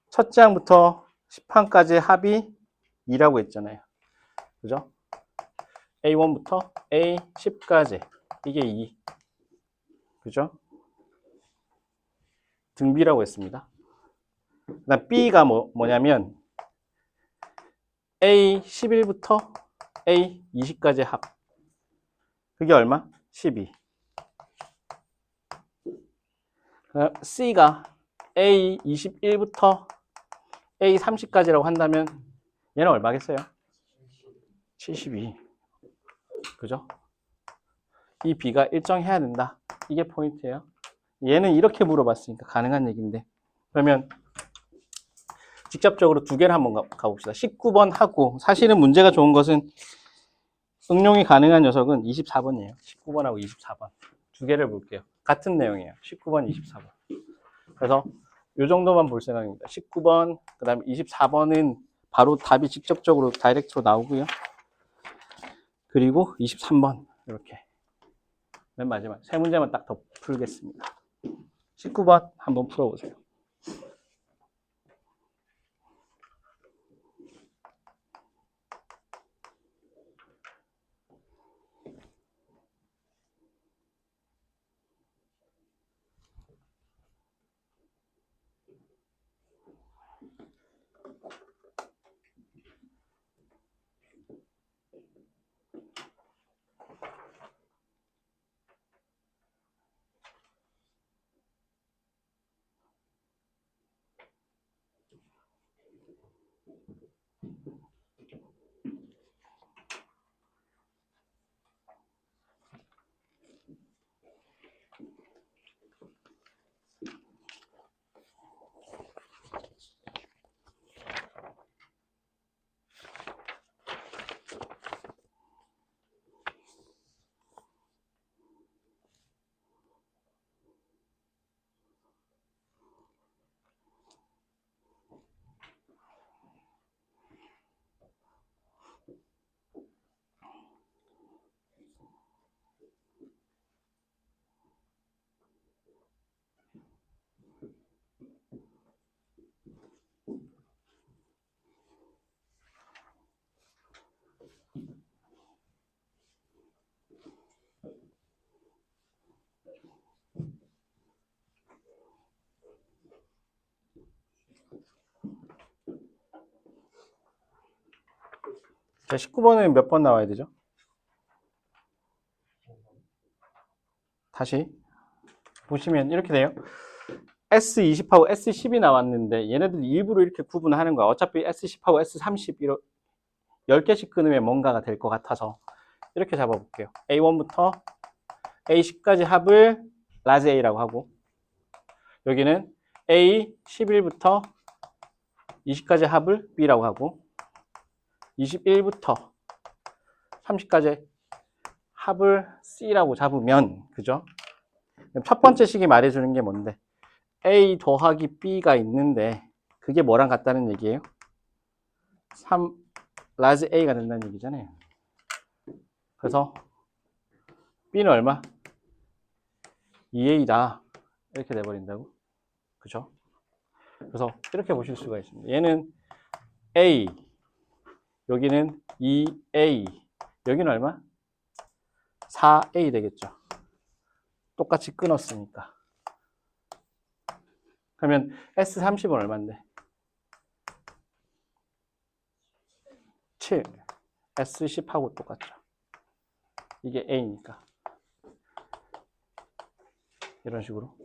첫째 항부터 10항까지 합이 2라고 했잖아요. 그죠? A1부터 A10까지 이게 2. 그죠? 등비라고 했습니다. 그다음 B가 뭐냐면 A11부터 A20까지 합. 그게 얼마? 12. C가 A21부터 A30까지라고 한다면 얘는 얼마겠어요? 72. 그죠? 이 B가 일정해야 된다. 이게 포인트예요. 얘는 이렇게 물어봤으니까 가능한 얘기인데 그러면 직접적으로 두 개를 한번 가봅시다. 19번 하고 사실은 문제가 좋은 것은 응용이 가능한 녀석은 24번이에요. 19번하고 24번. 두 개를 볼게요. 같은 내용이에요. 19번, 24번. 그래서 이 정도만 볼 생각입니다. 19번, 그 다음에 24번은 바로 답이 직접적으로 다이렉트로 나오고요. 그리고 23번 이렇게 맨 마지막 세 문제만 딱 더 풀겠습니다. 19번 한번 풀어보세요. 자, 19번은 몇 번 나와야 되죠? 다시 보시면 이렇게 돼요. S20하고 S10이 나왔는데 얘네들 일부러 이렇게 구분하는 거야. 어차피 S10하고 S30 10개씩 끊으면 뭔가가 될 것 같아서 이렇게 잡아볼게요. A1부터 A10까지 합을 라지 A라고 하고, 여기는 A11부터 20까지 합을 B라고 하고, 21부터 30까지 합을 C라고 잡으면, 그죠? 첫 번째 식이 말해주는 게 뭔데? A 더하기 B가 있는데 그게 뭐랑 같다는 얘기예요? 3 라지 A가 된다는 얘기잖아요. 그래서 B는 얼마? 2A다. 이렇게 돼버린다고. 그죠? 그래서 이렇게 보실 수가 있습니다. 얘는 A, 여기는 2A, 여기는 얼마? 4A 되겠죠. 똑같이 끊었으니까. 그러면 S30은 얼마인데? 7. S10하고 똑같죠. 이게 A니까. 이런 식으로.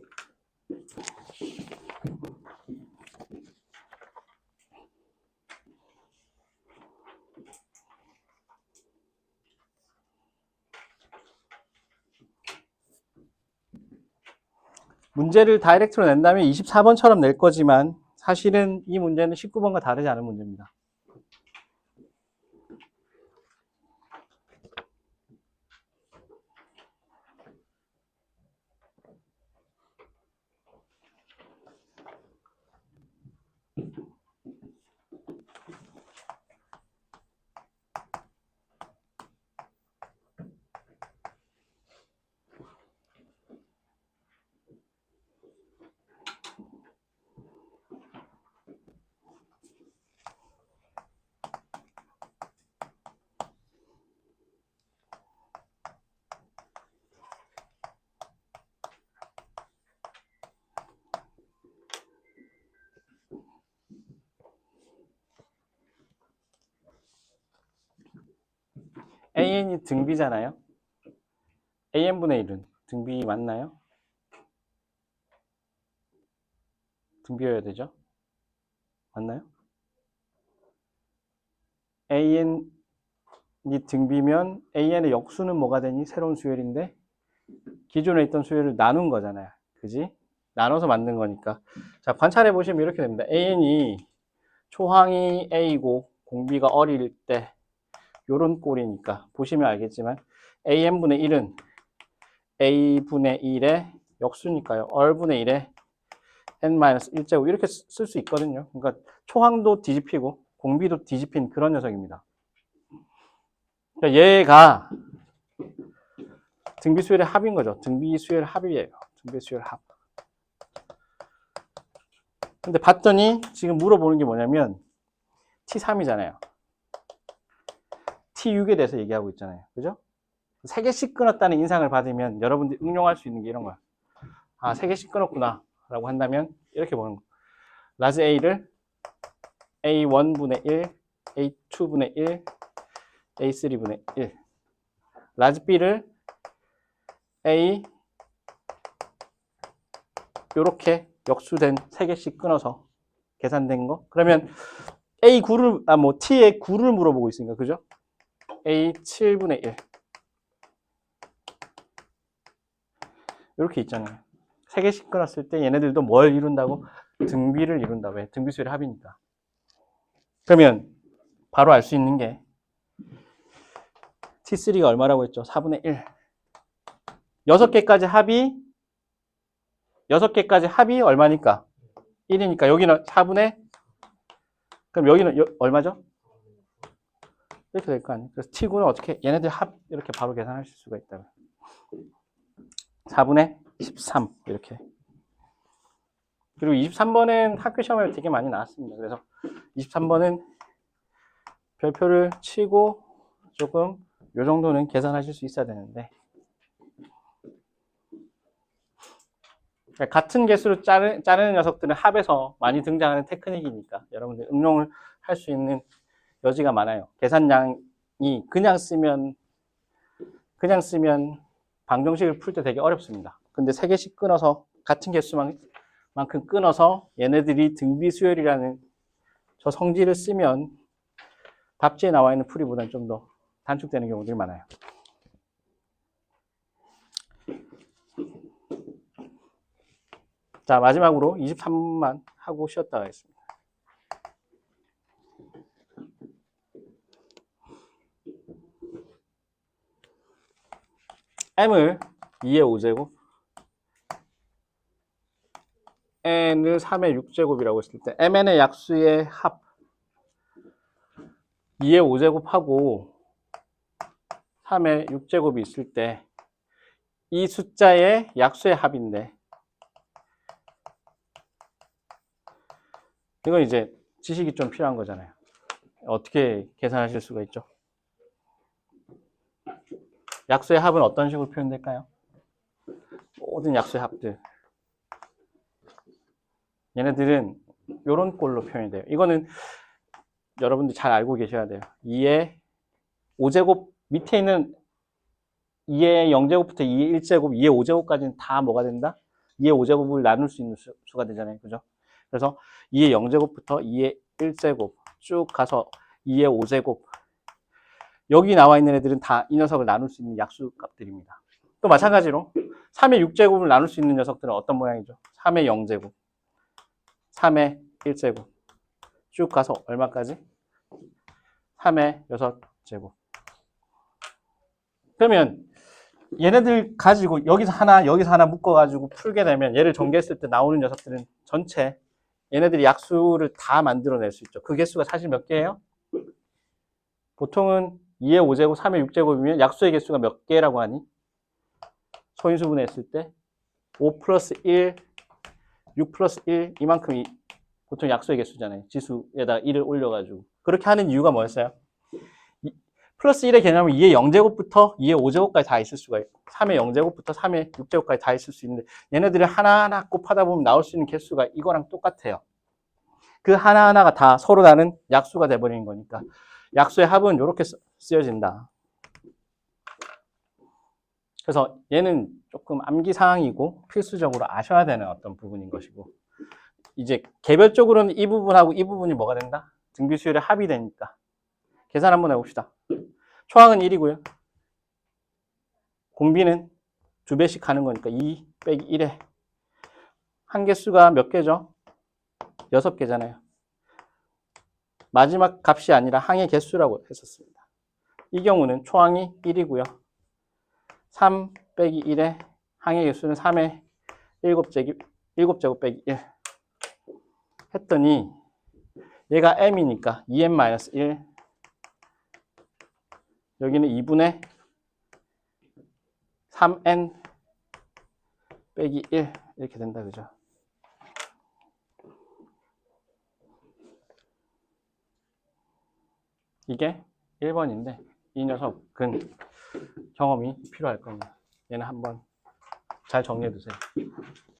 문제를 다이렉트로 낸다면 24번처럼 낼 거지만 사실은 이 문제는 19번과 다르지 않은 문제입니다. AN이 등비잖아요. AN분의 1은 등비 맞나요? 등비여야 되죠? 맞나요? AN이 등비면 AN의 역수는 뭐가 되니? 새로운 수열인데 기존에 있던 수열을 나눈 거잖아요. 그지? 나눠서 만든 거니까. 자, 관찰해 보시면 이렇게 됩니다. AN이 초항이 A고 공비가 어릴 때 요런 꼴이니까 보시면 알겠지만 AN분의 1은 A분의 1의 역수니까요. 얼분의 1의 n-1제곱 이렇게 쓸 수 있거든요. 그러니까 초항도 뒤집히고 공비도 뒤집힌 그런 녀석입니다. 그러니까 얘가 등비수열의 합인 거죠. 등비수열 합이에요. 등비수열 합. 근데 봤더니 지금 물어보는 게 뭐냐면 T3이잖아요. T6에 대해서 얘기하고 있잖아요. 그죠? 3개씩 끊었다는 인상을 받으면 여러분들이 응용할 수 있는 게 이런 거야. 아, 3개씩 끊었구나 라고 한다면 이렇게 보는 거. 라지 A를 A1분의 1, A2분의 1, A3분의 1. 라지 B를 A 요렇게 역수된 3개씩 끊어서 계산된 거. 그러면 A9를 T의 9를 물어보고 있으니까 그죠? A7분의 1. 이렇게 있잖아요. 3개씩 끊었을 때 얘네들도 뭘 이룬다고? 등비를 이룬다. 왜? 등비수열의 합이니까. 그러면 바로 알 수 있는 게 T3가 얼마라고 했죠? 4분의 1. 6개까지 합이 얼마니까? 1이니까 여기는 4분의, 그럼 여기는 얼마죠? 이렇게 될 거 아니에요. 그래서 T9는 어떻게, 얘네들 합 이렇게 바로 계산하실 수가 있다고요. 4분의 13 이렇게. 그리고 23번은 학교 시험에 되게 많이 나왔습니다. 그래서 23번은 별표를 치고 조금 요 정도는 계산하실 수 있어야 되는데, 같은 개수로 자르는 녀석들은 합에서 많이 등장하는 테크닉이니까 여러분들 응용을 할 수 있는 여지가 많아요. 계산량 그냥 쓰면 방정식을 풀 때 되게 어렵습니다. 근데 3개씩 끊어서 같은 개수만큼 끊어서 얘네들이 등비수열이라는 저 성질을 쓰면 답지에 나와 있는 풀이보다는 좀 더 단축되는 경우들이 많아요. 자, 마지막으로 23분만 하고 쉬었다 가겠습니다. m을 2의 5제곱, n을 3의 6제곱이라고 했을 때 mn의 약수의 합 2의 5제곱하고 3의 6제곱이 있을 때 이 숫자의 약수의 합인데 이건 이제 지식이 좀 필요한 거잖아요. 어떻게 계산하실 수가 있죠? 약수의 합은 어떤 식으로 표현될까요? 모든 약수의 합들. 얘네들은 이런 꼴로 표현이 돼요. 이거는 여러분들이 잘 알고 계셔야 돼요. 2의 5제곱 밑에 있는 2의 0제곱부터 2의 1제곱, 2의 5제곱까지는 다 뭐가 된다? 2의 5제곱을 나눌 수 있는 수가 되잖아요. 그죠? 그래서 2의 0제곱부터 2의 1제곱 쭉 가서 2의 5제곱 여기 나와 있는 애들은 다 이 녀석을 나눌 수 있는 약수 값들입니다. 또 마찬가지로 3의 6제곱을 나눌 수 있는 녀석들은 어떤 모양이죠? 3의 0제곱, 3의 1제곱 쭉 가서 얼마까지? 3의 6제곱. 그러면 얘네들 가지고 여기서 하나 묶어가지고 풀게 되면 얘를 전개했을 때 나오는 녀석들은 전체 얘네들이 약수를 다 만들어낼 수 있죠. 그 개수가 사실 몇 개예요? 보통은 2의 5제곱, 3의 6제곱이면 약수의 개수가 몇 개라고 하니? 소인수분해 했을 때 5 플러스 1, 6 플러스 1 이만큼이 보통 약수의 개수잖아요. 지수에다가 1을 올려가지고. 그렇게 하는 이유가 뭐였어요? 플러스 1의 개념은 2의 0제곱부터 2의 5제곱까지 다 있을 수가 있고 3의 0제곱부터 3의 6제곱까지 다 있을 수 있는데 얘네들을 하나하나 곱하다 보면 나올 수 있는 개수가 이거랑 똑같아요. 그 하나하나가 다 서로 다른 약수가 돼버리는 거니까 약수의 합은 이렇게 쓰여진다. 그래서 얘는 조금 암기사항이고 필수적으로 아셔야 되는 어떤 부분인 것이고 이제 개별적으로는 이 부분하고 이 부분이 뭐가 된다? 등비수열의 합이 되니까 계산 한번 해봅시다. 초항은 1이고요. 공비는 2배씩 하는 거니까 2 빼기 1에 한 개수가 몇 개죠? 6개잖아요. 마지막 값이 아니라 항의 개수라고 했었습니다. 이 경우는 초항이 1이고요. 3 빼기 1에 항의 개수는 3의 7제곱 빼기 1 했더니 얘가 m이니까 2m-1 여기는 2분의 3n 빼기 1 이렇게 된다. 그죠? 이게 1번인데 이 녀석은 경험이 필요할 겁니다. 얘는 한번 잘 정리해 두세요.